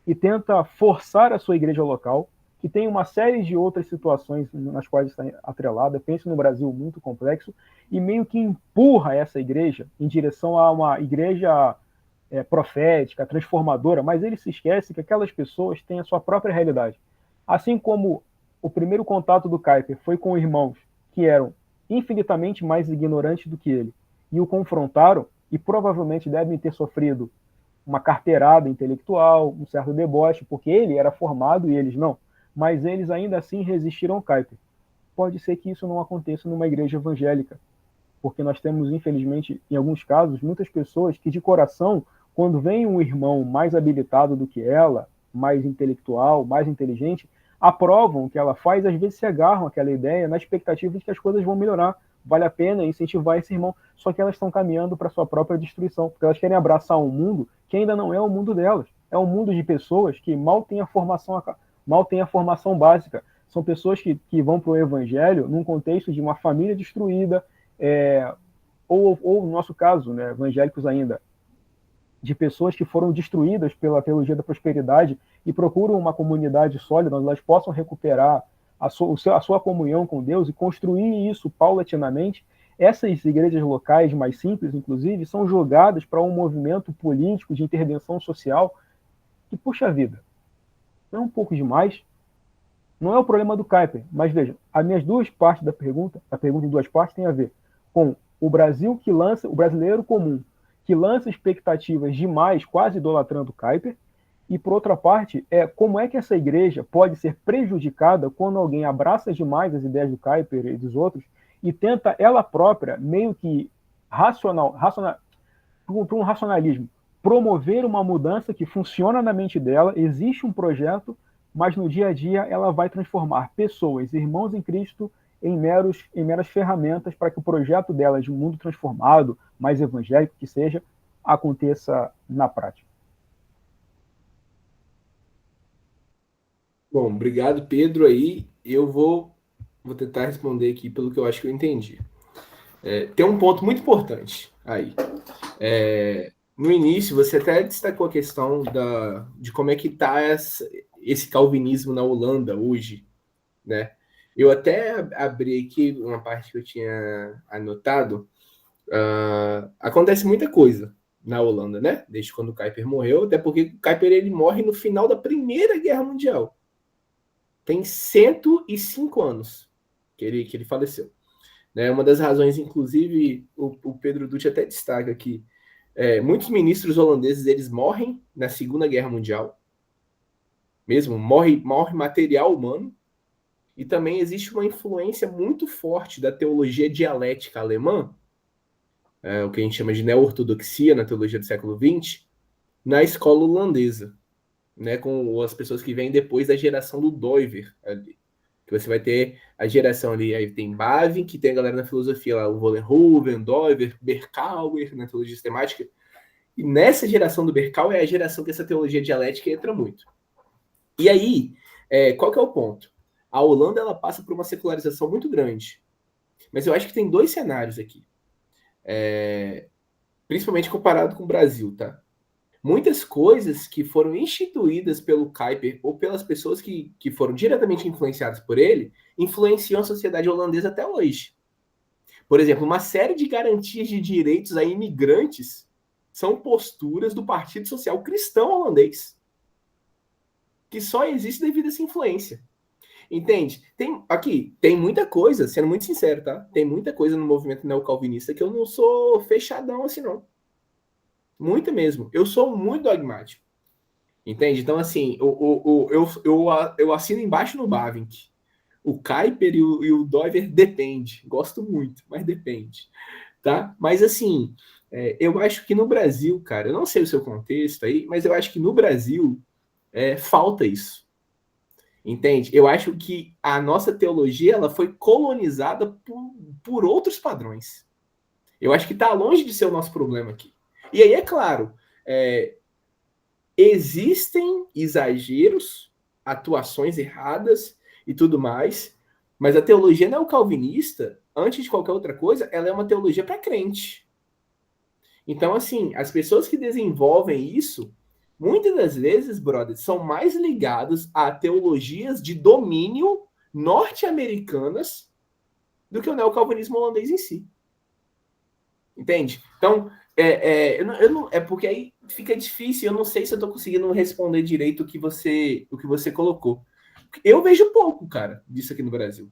e tenta forçar a sua igreja local, que tem uma série de outras situações nas quais está atrelada, penso no Brasil muito complexo, e meio que empurra essa igreja em direção a uma igreja profética, transformadora, mas ele se esquece que aquelas pessoas têm a sua própria realidade. Assim como o primeiro contato do Kuyper foi com irmãos que eram infinitamente mais ignorantes do que ele, e o confrontaram, e provavelmente devem ter sofrido uma carteirada intelectual, um certo deboche, porque ele era formado e eles não, mas eles ainda assim resistiram ao Kuyper. Pode ser que isso não aconteça numa igreja evangélica, porque nós temos, infelizmente, em alguns casos, muitas pessoas que de coração, quando vem um irmão mais habilitado do que ela, mais intelectual, mais inteligente, aprovam o que ela faz, às vezes se agarram àquela ideia na expectativa de que as coisas vão melhorar, vale a pena incentivar esse irmão, só que elas estão caminhando para a sua própria destruição, porque elas querem abraçar um mundo que ainda não é o mundo delas, é um mundo de pessoas que mal têm a formação básica, são pessoas que vão para o evangelho num contexto de uma família destruída, ou no nosso caso, né, evangélicos ainda, de pessoas que foram destruídas pela teologia da prosperidade e procuram uma comunidade sólida onde elas possam recuperar a sua comunhão com Deus e construir isso paulatinamente. Essas igrejas locais mais simples, inclusive, são jogadas para um movimento político de intervenção social que, puxa vida, não é um pouco demais? Não é o problema do Kuyper, mas veja, as minhas duas partes da pergunta, a pergunta em duas partes tem a ver com o Brasil que lança, o brasileiro comum, que lança expectativas demais, quase idolatrando o Kuyper, e por outra parte, como é que essa igreja pode ser prejudicada quando alguém abraça demais as ideias do Kuyper e dos outros e tenta ela própria, meio que por um racionalismo, promover uma mudança que funciona na mente dela, existe um projeto, mas no dia a dia ela vai transformar pessoas, irmãos em Cristo, em meras ferramentas para que o projeto delas de um mundo transformado, mais evangélico que seja, aconteça na prática. Bom, obrigado, Pedro. Aí eu vou tentar responder aqui pelo que eu acho que eu entendi. Tem um ponto muito importante aí. No início, você até destacou a questão de como é que está esse calvinismo na Holanda hoje, né? Eu até abri aqui uma parte que eu tinha anotado. Acontece muita coisa na Holanda, né? Desde quando o Kuyper morreu, até porque o Kuyper ele morre no final da Primeira Guerra Mundial. Tem 105 anos que ele faleceu. Né? Uma das razões, inclusive, o Pedro Dutti até destaca aqui, muitos ministros holandeses eles morrem na Segunda Guerra Mundial, mesmo, morre material humano, e também existe uma influência muito forte da teologia dialética alemã, o que a gente chama de neo-ortodoxia na teologia do século XX, na escola holandesa, né, com as pessoas que vêm depois da geração do Doiver ali. Que você vai ter a geração ali, aí tem Bavinck, que tem a galera na filosofia lá, o Vollenhoven, Doiver, Berkauer, na teologia sistemática. E nessa geração do Berkauer é a geração que essa teologia dialética entra muito. E aí, qual que é o ponto? A Holanda ela passa por uma secularização muito grande. Mas eu acho que tem dois cenários aqui. Principalmente comparado com o Brasil, tá? Muitas coisas que foram instituídas pelo Kuyper ou pelas pessoas que foram diretamente influenciadas por ele, influenciam a sociedade holandesa até hoje. Por exemplo, uma série de garantias de direitos a imigrantes são posturas do Partido Social Cristão holandês. que só existe devido a essa influência. Entende? Tem muita coisa, sendo muito sincero, tá? Tem muita coisa no movimento neocalvinista que eu não sou fechadão assim, não. Muita mesmo. Eu sou muito dogmático. Entende? Então, assim, eu assino embaixo no Bavinck. O Kuyper e o Doiver depende. Gosto muito, mas depende. Tá? Mas, assim, eu acho que no Brasil, cara, eu não sei o seu contexto aí, mas eu acho que no Brasil falta isso. Entende? Eu acho que a nossa teologia ela foi colonizada por outros padrões. Eu acho que está longe de ser o nosso problema aqui. E aí, é claro, existem exageros, atuações erradas e tudo mais, mas a teologia neocalvinista, antes de qualquer outra coisa, ela é uma teologia para crente. Então, assim, as pessoas que desenvolvem isso, muitas das vezes, brother, são mais ligados a teologias de domínio norte-americanas do que o neocalvinismo holandês em si. Entende? Então, é porque aí fica difícil, eu não sei se eu estou conseguindo responder direito o que você colocou. Eu vejo pouco, cara, disso aqui no Brasil.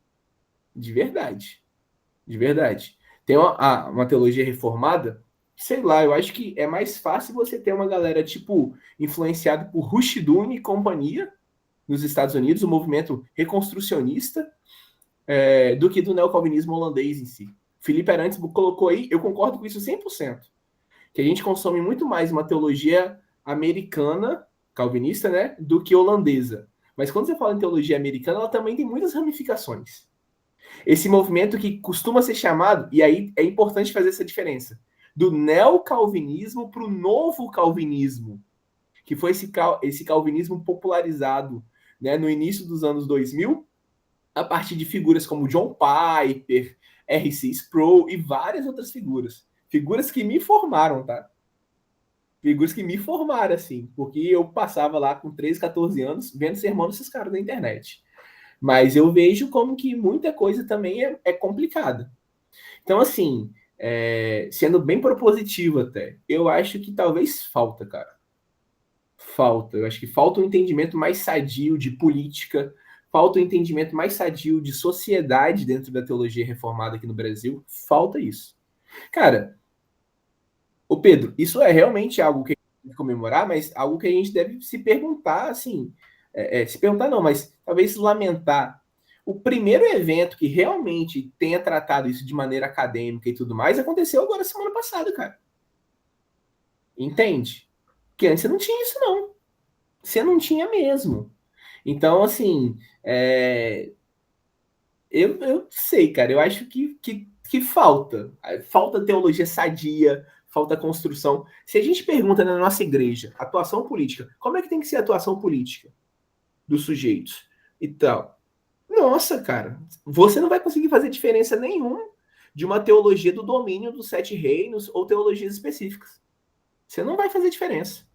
De verdade. De verdade. Tem uma teologia reformada, sei lá, eu acho que é mais fácil você ter uma galera, tipo, influenciada por Rushduni e companhia nos Estados Unidos, o movimento reconstrucionista, do que do neocalvinismo holandês em si. Felipe Arantes colocou aí, eu concordo com isso 100%, que a gente consome muito mais uma teologia americana, calvinista, né, do que holandesa. Mas quando você fala em teologia americana, ela também tem muitas ramificações. Esse movimento que costuma ser chamado, e aí é importante fazer essa diferença, do neocalvinismo para o novo calvinismo, que foi esse calvinismo popularizado, né, no início dos anos 2000, a partir de figuras como John Piper, R.C. Sproul e várias outras figuras. Figuras que me formaram, tá? Figuras que me formaram, assim, porque eu passava lá com 13, 14 anos vendo sermão desses caras na internet. Mas eu vejo como que muita coisa também é complicada. Então, assim, sendo bem propositivo até, eu acho que talvez falta, cara. Falta. Eu acho que falta um entendimento mais sadio de política, falta um entendimento mais sadio de sociedade dentro da teologia reformada aqui no Brasil. Falta isso. Cara, ô Pedro, isso é realmente algo que a gente deve comemorar, mas algo que a gente deve se perguntar, assim, se perguntar não, mas talvez lamentar. O primeiro evento que realmente tenha tratado isso de maneira acadêmica e tudo mais aconteceu agora semana passada, cara. Entende? Porque antes você não tinha isso, não. Você não tinha mesmo. Então, assim, eu sei, cara, eu acho que falta. Falta teologia sadia, falta construção. Se a gente pergunta na nossa igreja, atuação política, como é que tem que ser a atuação política dos sujeitos e tal? Nossa, cara, você não vai conseguir fazer diferença nenhuma de uma teologia do domínio dos 7 reinos ou teologias específicas. Você não vai fazer diferença.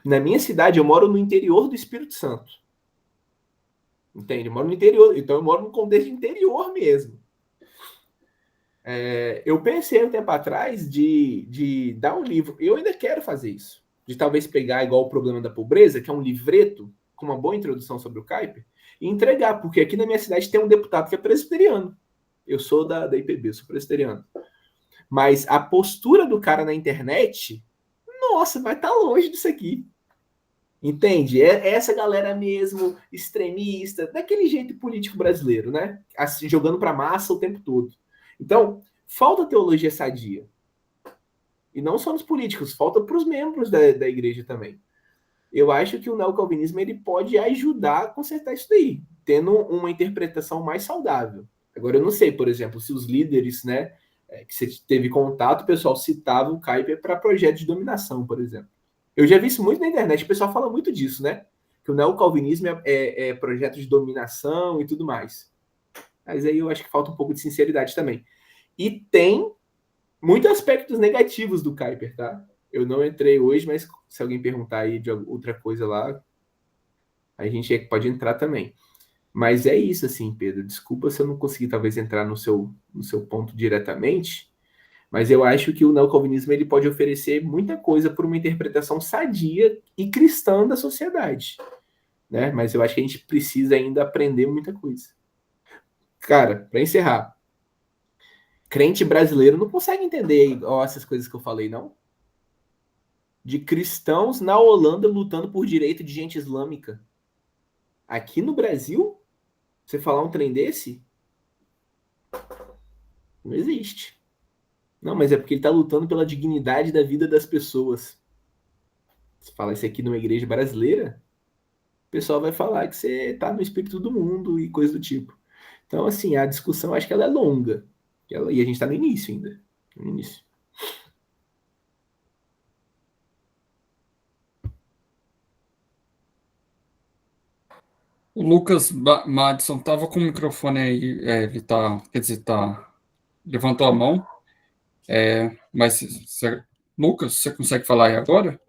Na minha cidade, eu moro no interior do Espírito Santo. Entende? Eu moro no interior, então eu moro no contexto interior mesmo. Eu pensei um tempo atrás de dar um livro. Eu ainda quero fazer isso. De talvez pegar igual o Problema da Pobreza, que é um livreto com uma boa introdução sobre o Kuyper, e entregar, porque aqui na minha cidade tem um deputado que é presbiteriano. Eu sou da IPB, sou presbiteriano. Mas a postura do cara na internet, nossa, vai estar longe disso aqui. Entende? É essa galera mesmo, extremista, daquele jeito político brasileiro, né? Assim, jogando para massa o tempo todo. Então, falta teologia sadia. E não só nos políticos, falta para os membros da igreja também. Eu acho que o neocalvinismo ele pode ajudar a consertar isso daí, tendo uma interpretação mais saudável. Agora, eu não sei, por exemplo, se os líderes, né, que você teve contato, o pessoal citava o Kuyper para projetos de dominação, por exemplo. Eu já vi isso muito na internet, o pessoal fala muito disso, né? Que o neocalvinismo é projeto de dominação e tudo mais. Mas aí eu acho que falta um pouco de sinceridade também. E tem muitos aspectos negativos do Kuyper, tá? Eu não entrei hoje, mas se alguém perguntar aí de outra coisa lá, a gente pode entrar também. Mas é isso, assim, Pedro. Desculpa se eu não consegui, talvez, entrar no seu ponto diretamente, mas eu acho que o neocalvinismo ele pode oferecer muita coisa por uma interpretação sadia e cristã da sociedade. né? Mas eu acho que a gente precisa ainda aprender muita coisa. Cara, para encerrar, crente brasileiro não consegue entender essas coisas que eu falei, não? De cristãos na Holanda lutando por direito de gente islâmica. Aqui no Brasil, você falar um trem desse, não existe. Não, mas é porque ele está lutando pela dignidade da vida das pessoas. Você fala isso aqui numa igreja brasileira, o pessoal vai falar que você está no espírito do mundo e coisa do tipo. Então, assim, a discussão acho que ela é longa. E a gente está no início ainda. No início. O Lucas Madison estava com o microfone aí, ele tá, quer dizer, levantou a mão, mas Lucas, você consegue falar aí agora?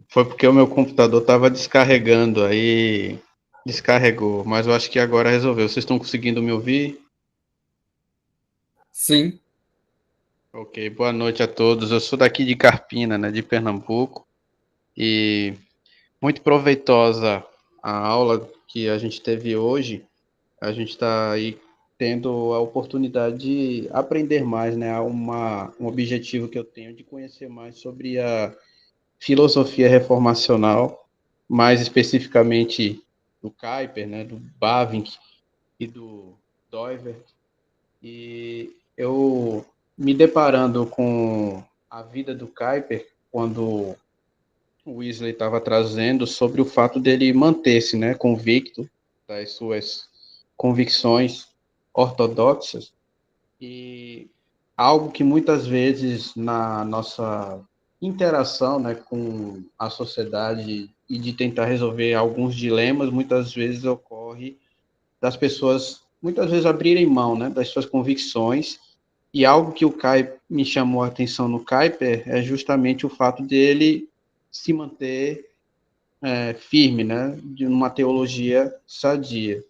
Foi porque o meu computador estava descarregando, aí descarregou, mas eu acho que agora resolveu. Vocês estão conseguindo me ouvir? Sim. Ok, boa noite a todos. Eu sou daqui de Carpina, né, de Pernambuco, e muito proveitosa a aula que a gente teve hoje. A gente está aí tendo a oportunidade de aprender mais, né? Há um objetivo que eu tenho de conhecer mais sobre a filosofia reformacional, mais especificamente do Kuyper, né? Do Bavinck e do Doivert. E eu me deparando com a vida do Kuyper, quando o Wesley estava trazendo sobre o fato dele manter-se, né, convicto das suas convicções ortodoxas, e algo que muitas vezes na nossa interação, né, com a sociedade e de tentar resolver alguns dilemas, muitas vezes ocorre das pessoas muitas vezes abrirem mão, né, das suas convicções. E algo que o Kai me chamou a atenção no Kuyper é justamente o fato dele se manter firme, né, de uma teologia sadia.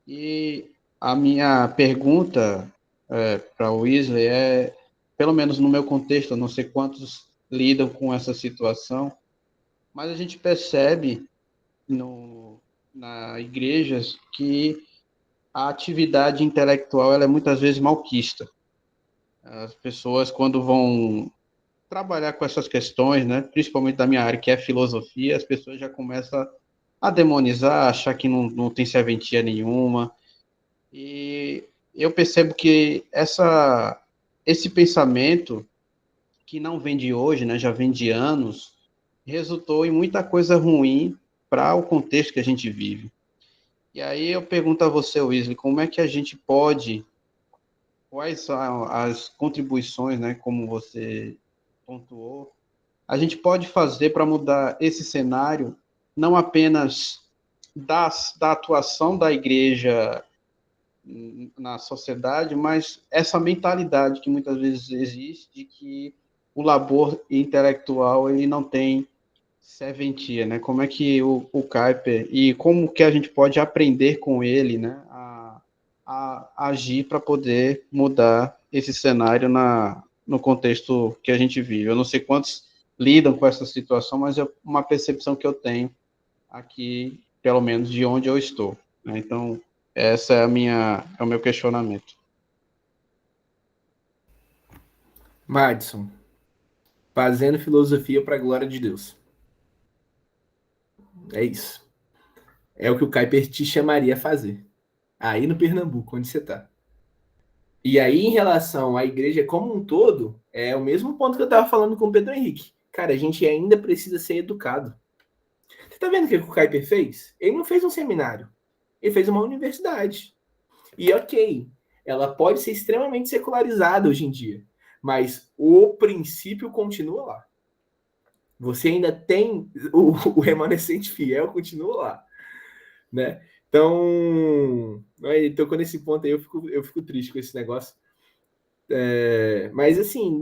E a minha pergunta para o Wesley é, pelo menos no meu contexto, eu não sei quantos lidam com essa situação, mas a gente percebe na igrejas que a atividade intelectual ela é muitas vezes malquista. As pessoas, quando vão trabalhar com essas questões, né, principalmente da minha área, que é filosofia, as pessoas já começam a demonizar, achar que não tem serventia nenhuma. E eu percebo que esse pensamento, que não vem de hoje, né, já vem de anos, resultou em muita coisa ruim para o contexto que a gente vive. E aí eu pergunto a você, Wesley, como é que a gente pode, quais são as contribuições, né, como você pontuou, a gente pode fazer para mudar esse cenário, não apenas da atuação da igreja na sociedade, mas essa mentalidade que muitas vezes existe de que o labor intelectual ele não tem serventia, né? Como é que o Kuyper e como que a gente pode aprender com ele, né, a agir para poder mudar esse cenário no contexto que a gente vive. Eu não sei quantos lidam com essa situação, mas é uma percepção que eu tenho aqui, pelo menos de onde eu estou, né? Então, essa é o meu questionamento. Madison, fazendo filosofia para a glória de Deus. É isso. É o que o Kuyper te chamaria a fazer. Aí no Pernambuco, onde você está. E aí, em relação à igreja como um todo, é o mesmo ponto que eu estava falando com o Pedro Henrique. Cara, a gente ainda precisa ser educado. Você tá vendo o que o Kuyper fez? Ele não fez um seminário. Ele fez uma universidade. E ok, ela pode ser extremamente secularizada hoje em dia. Mas o princípio continua lá. Você ainda tem o remanescente fiel, continua lá, né? Então, tocou nesse ponto aí, eu fico triste com esse negócio. Mas assim,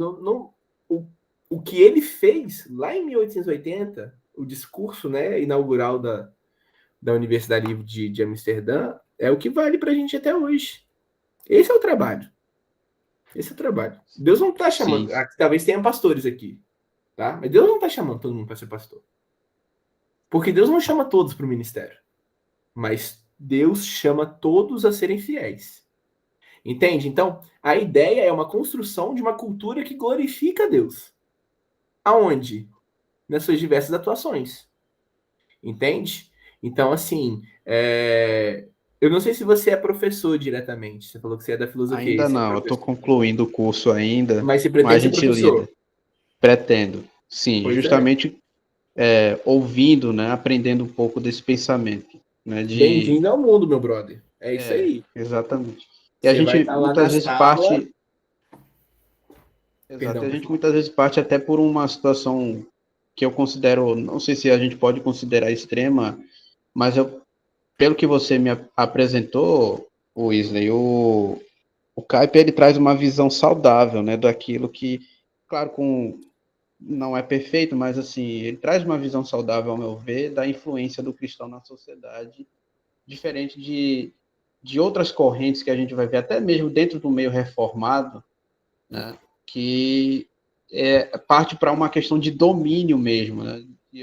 o que ele fez lá em 1880, o discurso, né, inaugural da Universidade Livre de Amsterdã, é o que vale para a gente até hoje. Esse é o trabalho. Esse é o trabalho. Deus não está chamando. Talvez tenha pastores aqui, tá? Mas Deus não está chamando todo mundo para ser pastor. Porque Deus não chama todos para o ministério, mas Deus chama todos a serem fiéis. Entende? Então, a ideia é uma construção de uma cultura que glorifica a Deus. Aonde? Nas suas diversas atuações. Entende? Então, assim, eu não sei se você é professor diretamente. Você falou que você é da filosofia. Ainda não, eu estou concluindo o curso ainda. Mas você pretende ser professor? Pretendo, sim, Pois justamente ouvindo, né, aprendendo um pouco desse pensamento. Né, Bem-vindo ao mundo, meu brother. É isso aí. Exatamente. E Você a gente muitas vezes parte... Exato, a gente muitas vezes parte até por uma situação que eu considero, não sei se a gente pode considerar extrema, mas pelo que você me apresentou, Wesley, o Kuyper, ele traz uma visão saudável, né, daquilo que, claro, não é perfeito, mas assim, ele traz uma visão saudável, ao meu ver, da influência do cristão na sociedade, diferente de outras correntes que a gente vai ver, até mesmo dentro do meio reformado, né, que parte para uma questão de domínio mesmo, né? E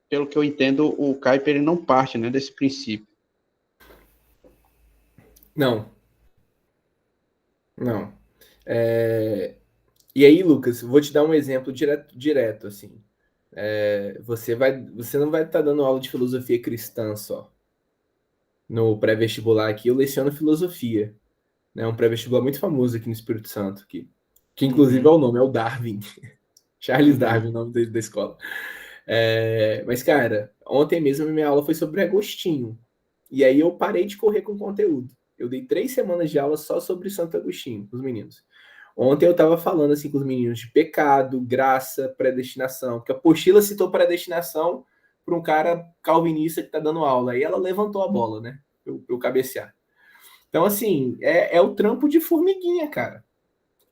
pelo que eu entendo, o Kuyper, ele não parte, né, desse princípio. Não. E aí, Lucas, vou te dar um exemplo direto assim. Você não vai estar dando aula de filosofia cristã só. No pré-vestibular aqui, eu leciono filosofia. Né? Um pré-vestibular muito famoso aqui no Espírito Santo, que inclusive é o nome, é o Darwin. Charles Darwin, o nome da escola. Mas, cara, ontem mesmo a minha aula foi sobre Agostinho. E aí eu parei de correr com conteúdo. Eu dei 3 semanas de aula só sobre Santo Agostinho, com os meninos. Ontem eu estava falando assim com os meninos de pecado, graça, predestinação. Porque a apostila citou predestinação para um cara calvinista que está dando aula. Aí ela levantou a bola, né? Para eu cabecear. Então, assim, é o trampo de formiguinha, cara.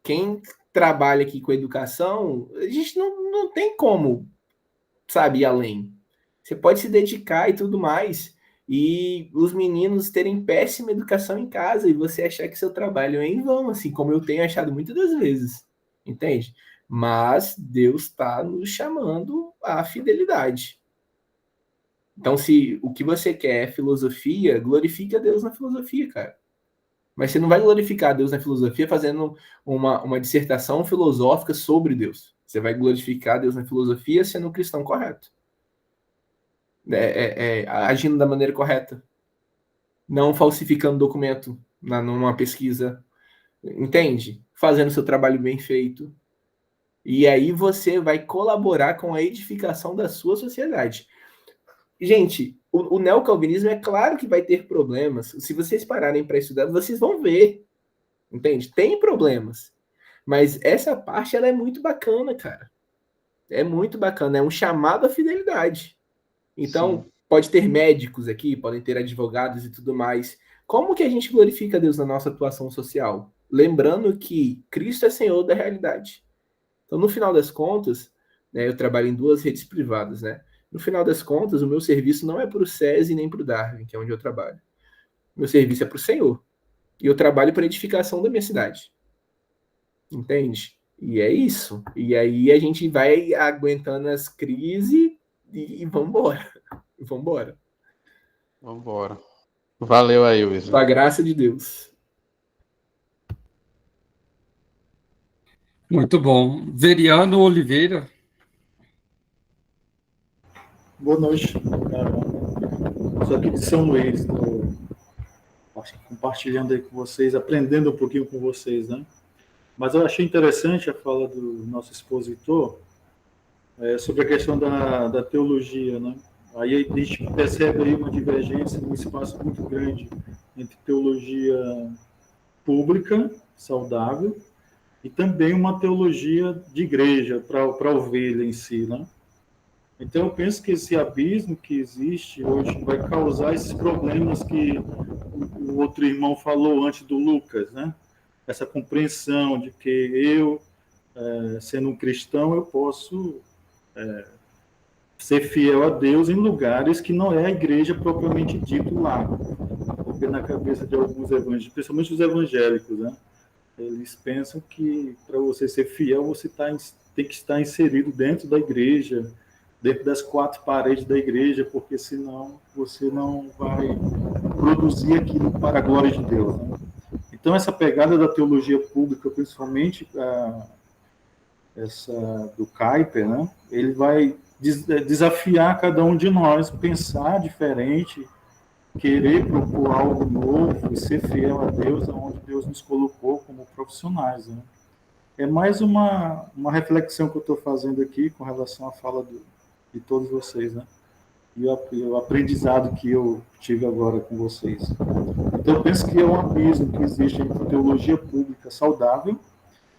Quem trabalha aqui com educação, a gente não tem como, sabe, ir além. Você pode se dedicar e tudo mais, e os meninos terem péssima educação em casa e você achar que seu trabalho é em vão, assim como eu tenho achado muitas das vezes, entende? Mas Deus está nos chamando à fidelidade. Então, se o que você quer é filosofia, glorifique a Deus na filosofia, cara. Mas você não vai glorificar Deus na filosofia fazendo uma dissertação filosófica sobre Deus. Você vai glorificar Deus na filosofia sendo um cristão correto. Agindo da maneira correta. Não falsificando documento numa pesquisa. Entende? Fazendo seu trabalho bem feito. E aí você vai colaborar com a edificação da sua sociedade. Gente, o neocalvinismo é claro que vai ter problemas. Se vocês pararem para estudar, vocês vão ver. Entende? Tem problemas. Mas essa parte, ela é muito bacana, cara. É muito bacana. É um chamado à fidelidade. Então, sim, pode ter médicos aqui, podem ter advogados e tudo mais. Como que a gente glorifica Deus na nossa atuação social? Lembrando que Cristo é Senhor da realidade. Então, no final das contas, né, eu trabalho em 2 redes privadas, né? No final das contas, o meu serviço não é para o SESI nem para o Darwin, que é onde eu trabalho. Meu serviço é para o Senhor. E eu trabalho para a edificação da minha cidade. Entende? E é isso. E aí a gente vai aguentando as crises e vambora. Vambora. Vambora. Valeu aí, Wesley. Com a graça de Deus. Muito bom. Veriano Oliveira. Boa noite. Sou aqui de São Luís, compartilhando aí com vocês, aprendendo um pouquinho com vocês, né? Mas eu achei interessante a fala do nosso expositor sobre a questão da teologia, né? Aí a gente percebe aí uma divergência, um espaço muito grande entre teologia pública, saudável, e também uma teologia de igreja, para a ovelha em si, né? Então, eu penso que esse abismo que existe hoje vai causar esses problemas que o outro irmão falou antes do Lucas, né? Essa compreensão de que eu, sendo um cristão, eu posso ser fiel a Deus em lugares que não é a igreja propriamente dito lá. Porque na cabeça de alguns evangélicos, principalmente os evangélicos, né? Eles pensam que para você ser fiel, você tem que estar inserido dentro da igreja, dentro das quatro paredes da igreja, porque senão você não vai produzir aquilo para a glória de Deus, né? Então, essa pegada da teologia pública, principalmente essa do Kuyper, né? Ele vai desafiar cada um de nós, pensar diferente, querer propor algo novo e ser fiel a Deus, aonde Deus nos colocou como profissionais, né? É mais uma reflexão que eu estou fazendo aqui com relação à fala de todos vocês, né? E o aprendizado que eu tive agora com vocês. Então, eu penso que é um abismo que existe entre a teologia pública saudável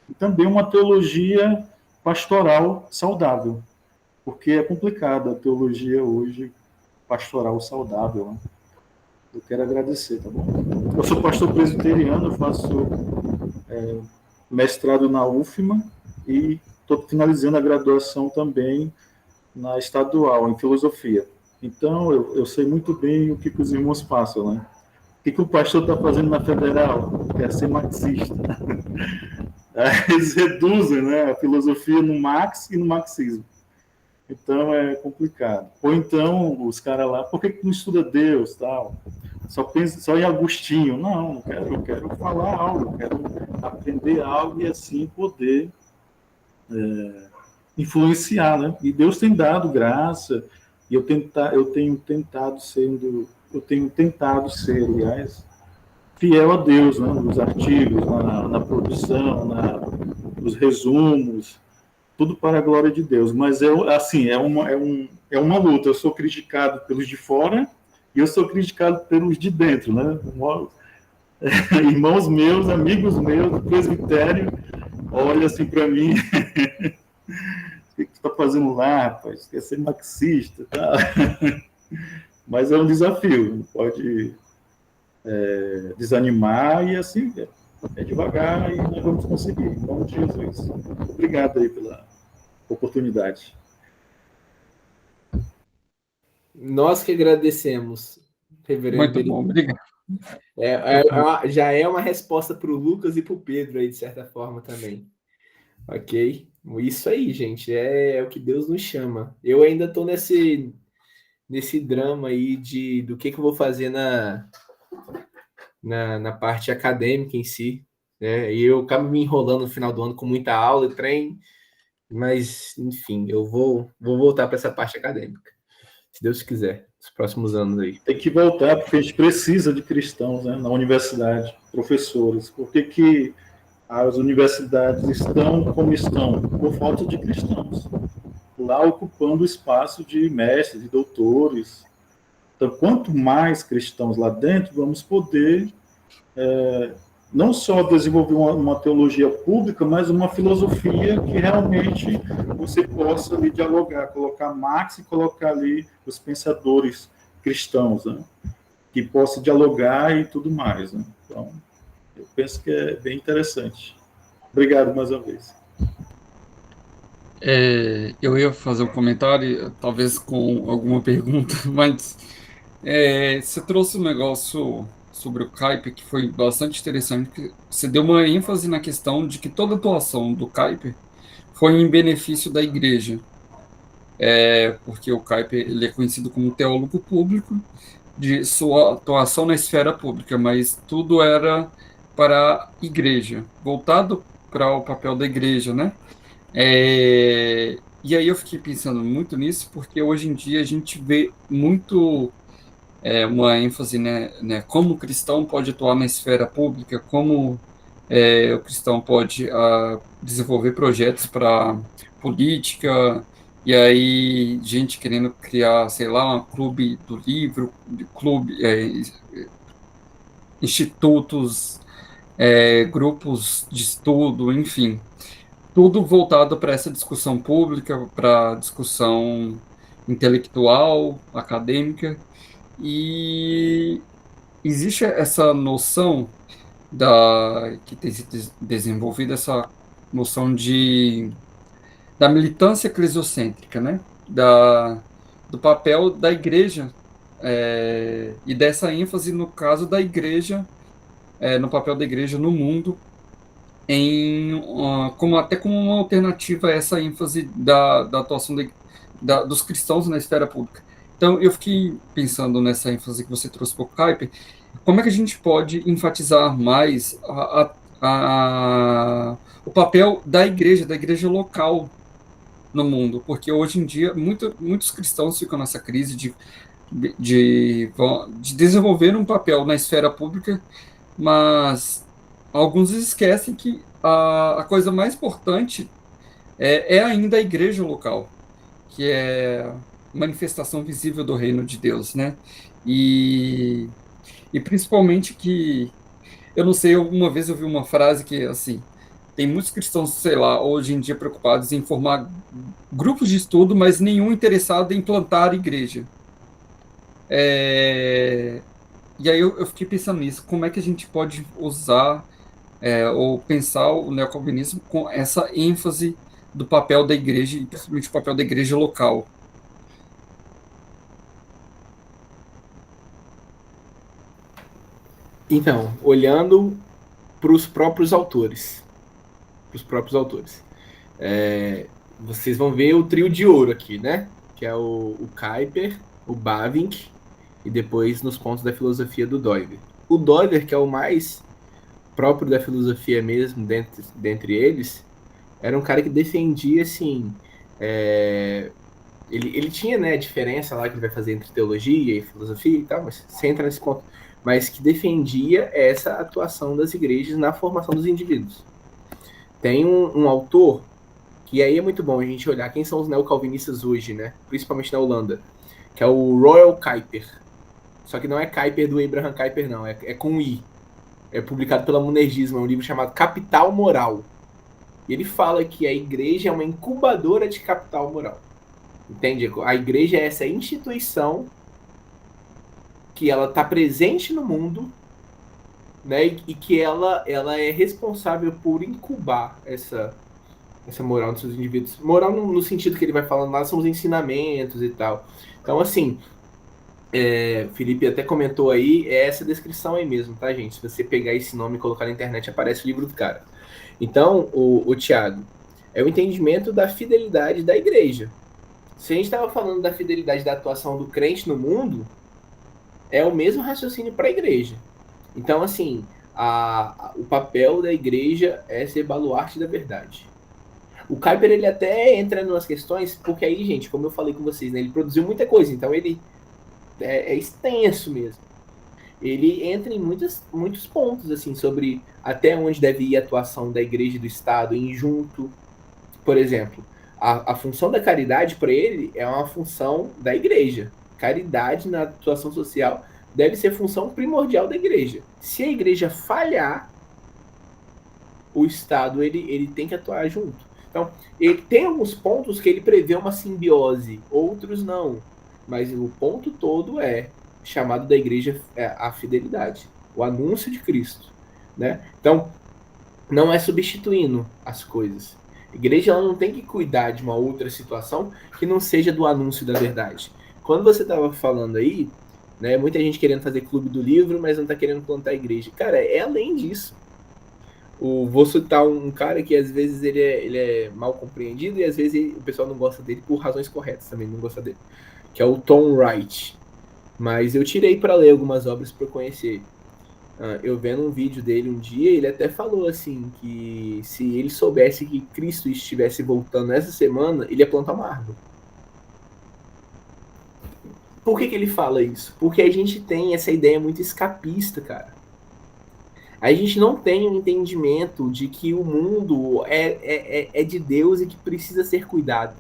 e também uma teologia pastoral saudável, porque é complicado a teologia hoje pastoral saudável, né? Eu quero agradecer, tá bom? Eu sou pastor presbiteriano, eu faço mestrado na UFMA e estou finalizando a graduação também na estadual, em filosofia. Então, eu sei muito bem o que os irmãos passam, né? O que o pastor está fazendo na federal? Quer ser marxista. Eles reduzem, né, a filosofia no Marx e no marxismo. Então, é complicado. Ou então, os caras lá, por que não estuda Deus, tal? Só em Agostinho. Não, eu quero falar algo, eu quero aprender algo e assim poder influenciar, né? E Deus tem dado graça, e eu tenho tentado ser, aliás, fiel a Deus, né? Nos artigos, na produção, nos resumos, tudo para a glória de Deus. Mas é uma luta. Eu sou criticado pelos de fora e eu sou criticado pelos de dentro, né? Irmãos meus, amigos meus do presbitério, olham assim para mim. O que tu está fazendo lá, rapaz? Quer ser marxista, tá? Mas é um desafio, não pode desanimar e assim, é devagar e nós vamos conseguir, em nome de Jesus. Obrigado aí pela oportunidade. Nós que agradecemos, reverendo. Muito bom, obrigado. Já é uma resposta para o Lucas e para o Pedro aí, de certa forma, também. Ok? Isso aí, gente, é o que Deus nos chama. Eu ainda estou nesse drama aí do que eu vou fazer na parte acadêmica em si, né? E eu acabo me enrolando no final do ano com muita aula e treino, mas, enfim, eu vou voltar para essa parte acadêmica, se Deus quiser, nos próximos anos aí. Tem que voltar, porque a gente precisa de cristãos, né, na universidade, professores. Por que as universidades estão como estão? Por falta de cristãos. Lá ocupando o espaço de mestres, de doutores. Então, quanto mais cristãos lá dentro, vamos poder não só desenvolver uma teologia pública, mas uma filosofia que realmente você possa ali dialogar, colocar Marx e colocar ali os pensadores cristãos, né? Que possa dialogar e tudo mais, né? Então, eu penso que é bem interessante. Obrigado mais uma vez. Eu ia fazer um comentário, talvez com alguma pergunta, mas você trouxe um negócio sobre o Kuyper que foi bastante interessante, que você deu uma ênfase na questão de que toda atuação do Kuyper foi em benefício da igreja, porque o Kuyper ele é conhecido como teólogo público, de sua atuação na esfera pública, mas tudo era para a igreja, voltado para o papel da igreja, né? E aí eu fiquei pensando muito nisso, porque hoje em dia a gente vê muito uma ênfase, né, como o cristão pode atuar na esfera pública, como o cristão pode desenvolver projetos para política, e aí gente querendo criar, sei lá, um clube do livro, institutos, grupos de estudo, enfim, tudo voltado para essa discussão pública, para discussão intelectual, acadêmica, e existe essa noção que tem se desenvolvido, essa noção da militância eclesiocêntrica, né? Do papel da igreja, e dessa ênfase no caso da igreja, no papel da igreja no mundo, até como uma alternativa a essa ênfase da atuação dos cristãos na esfera pública. Então, eu fiquei pensando nessa ênfase que você trouxe para o Kuiper, como é que a gente pode enfatizar mais o papel da igreja local no mundo, porque hoje em dia muitos cristãos ficam nessa crise de desenvolver um papel na esfera pública, mas alguns esquecem que a coisa mais importante é ainda a igreja local, que é a manifestação visível do reino de Deus, né? E principalmente que, eu não sei, uma vez eu vi uma frase que, assim, tem muitos cristãos, sei lá, hoje em dia preocupados em formar grupos de estudo, mas nenhum interessado em plantar igreja. E aí eu fiquei pensando nisso, como é que a gente pode usar ou pensar o neocalvinismo com essa ênfase do papel da igreja, e principalmente o papel da igreja local. Então, olhando para os próprios autores. Vocês vão ver o trio de ouro aqui, né? Que é o Kuyper, o Bavinck e depois nos pontos da filosofia do Doiver. O Doiver, que é o mais próprio da filosofia mesmo, dentre eles, era um cara que defendia, assim... Ele tinha, né, a diferença lá que ele vai fazer entre teologia e filosofia e tal, mas você entra nesse ponto. Mas que defendia essa atuação das igrejas na formação dos indivíduos. Tem um autor, que aí é muito bom a gente olhar quem são os neocalvinistas hoje, né? Principalmente na Holanda, que é o Royal Kuyper. Só que não é Kuyper do Abraham Kuyper, não, é com I. É publicado pela Monergismo, é um livro chamado Capital Moral. E ele fala que a igreja é uma incubadora de capital moral. Entende? A igreja é essa instituição que ela está presente no mundo, né, e que ela é responsável por incubar essa moral nos seus indivíduos. Moral no sentido que ele vai falando lá são os ensinamentos e tal. Então, assim, Felipe até comentou aí, é essa descrição aí mesmo, tá, gente? Se você pegar esse nome e colocar na internet, aparece o livro do cara. Então, o Tiago, é o entendimento da fidelidade da igreja. Se a gente estava falando da fidelidade da atuação do crente no mundo, é o mesmo raciocínio para a igreja. Então, assim, o papel da igreja é ser baluarte da verdade. O Kuyper, ele até entra nas questões, porque aí, gente, como eu falei com vocês, né, ele produziu muita coisa, então ele é extenso mesmo. Ele entra em muitos pontos, assim, sobre até onde deve ir a atuação da igreja e do Estado em junto. Por exemplo, a função da caridade, para ele, é uma função da igreja. Caridade na atuação social deve ser função primordial da igreja. Se a igreja falhar, o Estado ele tem que atuar junto. Então, ele tem alguns pontos que ele prevê uma simbiose, outros não. Mas o ponto todo é chamado da igreja a fidelidade, o anúncio de Cristo, né? Então, não é substituindo as coisas. A igreja ela não tem que cuidar de uma outra situação que não seja do anúncio da verdade. Quando você estava falando aí, né, muita gente querendo fazer clube do livro, mas não está querendo plantar a igreja. Cara, é além disso. Vou citar um cara que às vezes ele é mal compreendido e às vezes o pessoal não gosta dele por razões corretas também, não gosta dele, que é o Tom Wright. Mas eu tirei para ler algumas obras para conhecer. Eu vendo um vídeo dele um dia, ele até falou assim, que se ele soubesse que Cristo estivesse voltando essa semana, ele ia plantar uma árvore. Por que ele fala isso? Porque a gente tem essa ideia muito escapista, cara. A gente não tem um entendimento de que o mundo é de Deus e que precisa ser cuidado.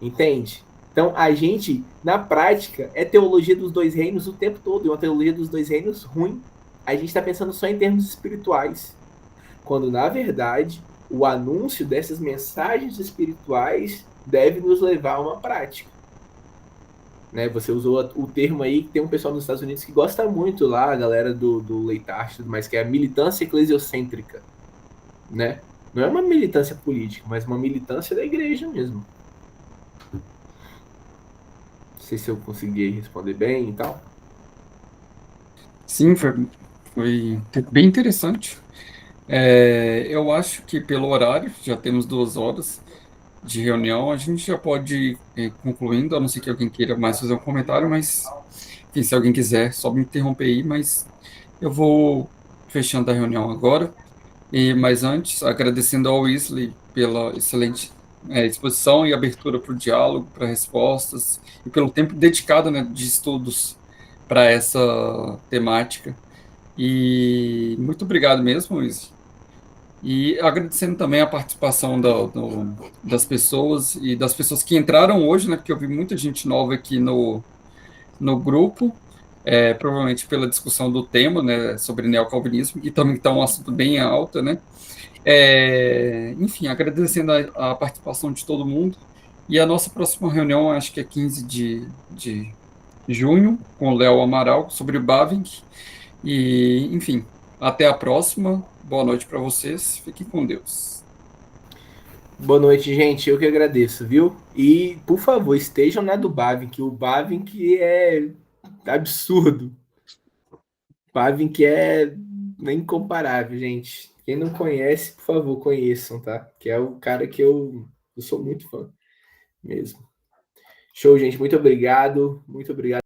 Entende? Então, a gente, na prática, é teologia dos dois reinos o tempo todo. E uma teologia dos dois reinos ruim. A gente está pensando só em termos espirituais. Quando, na verdade, o anúncio dessas mensagens espirituais deve nos levar a uma prática. Né? Você usou o termo aí, que tem um pessoal nos Estados Unidos que gosta muito lá, a galera do Leitard e tudo mais, que é a militância eclesiocêntrica. Né? Não é uma militância política, mas uma militância da igreja mesmo. Não sei se eu consegui responder bem e tal. Sim, foi bem interessante. Eu acho que pelo horário, já temos 2 horas, de reunião, a gente já pode ir concluindo, a não ser que alguém queira mais fazer um comentário, mas, enfim, se alguém quiser, só me interromper aí, mas eu vou fechando a reunião agora. Mas antes, agradecendo ao Wesley pela excelente exposição e abertura para o diálogo, para respostas, e pelo tempo dedicado, né, de estudos para essa temática. E muito obrigado mesmo, Wesley. E agradecendo também a participação das pessoas e das pessoas que entraram hoje, né, porque eu vi muita gente nova aqui no grupo, provavelmente pela discussão do tema, né, sobre neocalvinismo, que também está um assunto bem alto, né. Enfim, agradecendo a participação de todo mundo. E a nossa próxima reunião, acho que é 15 de junho, com o Léo Amaral, sobre o Bavinck. E, enfim, até a próxima. Boa noite para vocês. Fiquem com Deus. Boa noite, gente. Eu que agradeço, viu? E, por favor, estejam na do Bavinck. O Bavinck é absurdo. O Bavinck é incomparável, gente. Quem não conhece, por favor, conheçam, tá? Que é o cara que eu sou muito fã mesmo. Show, gente. Muito obrigado. Muito obrigado.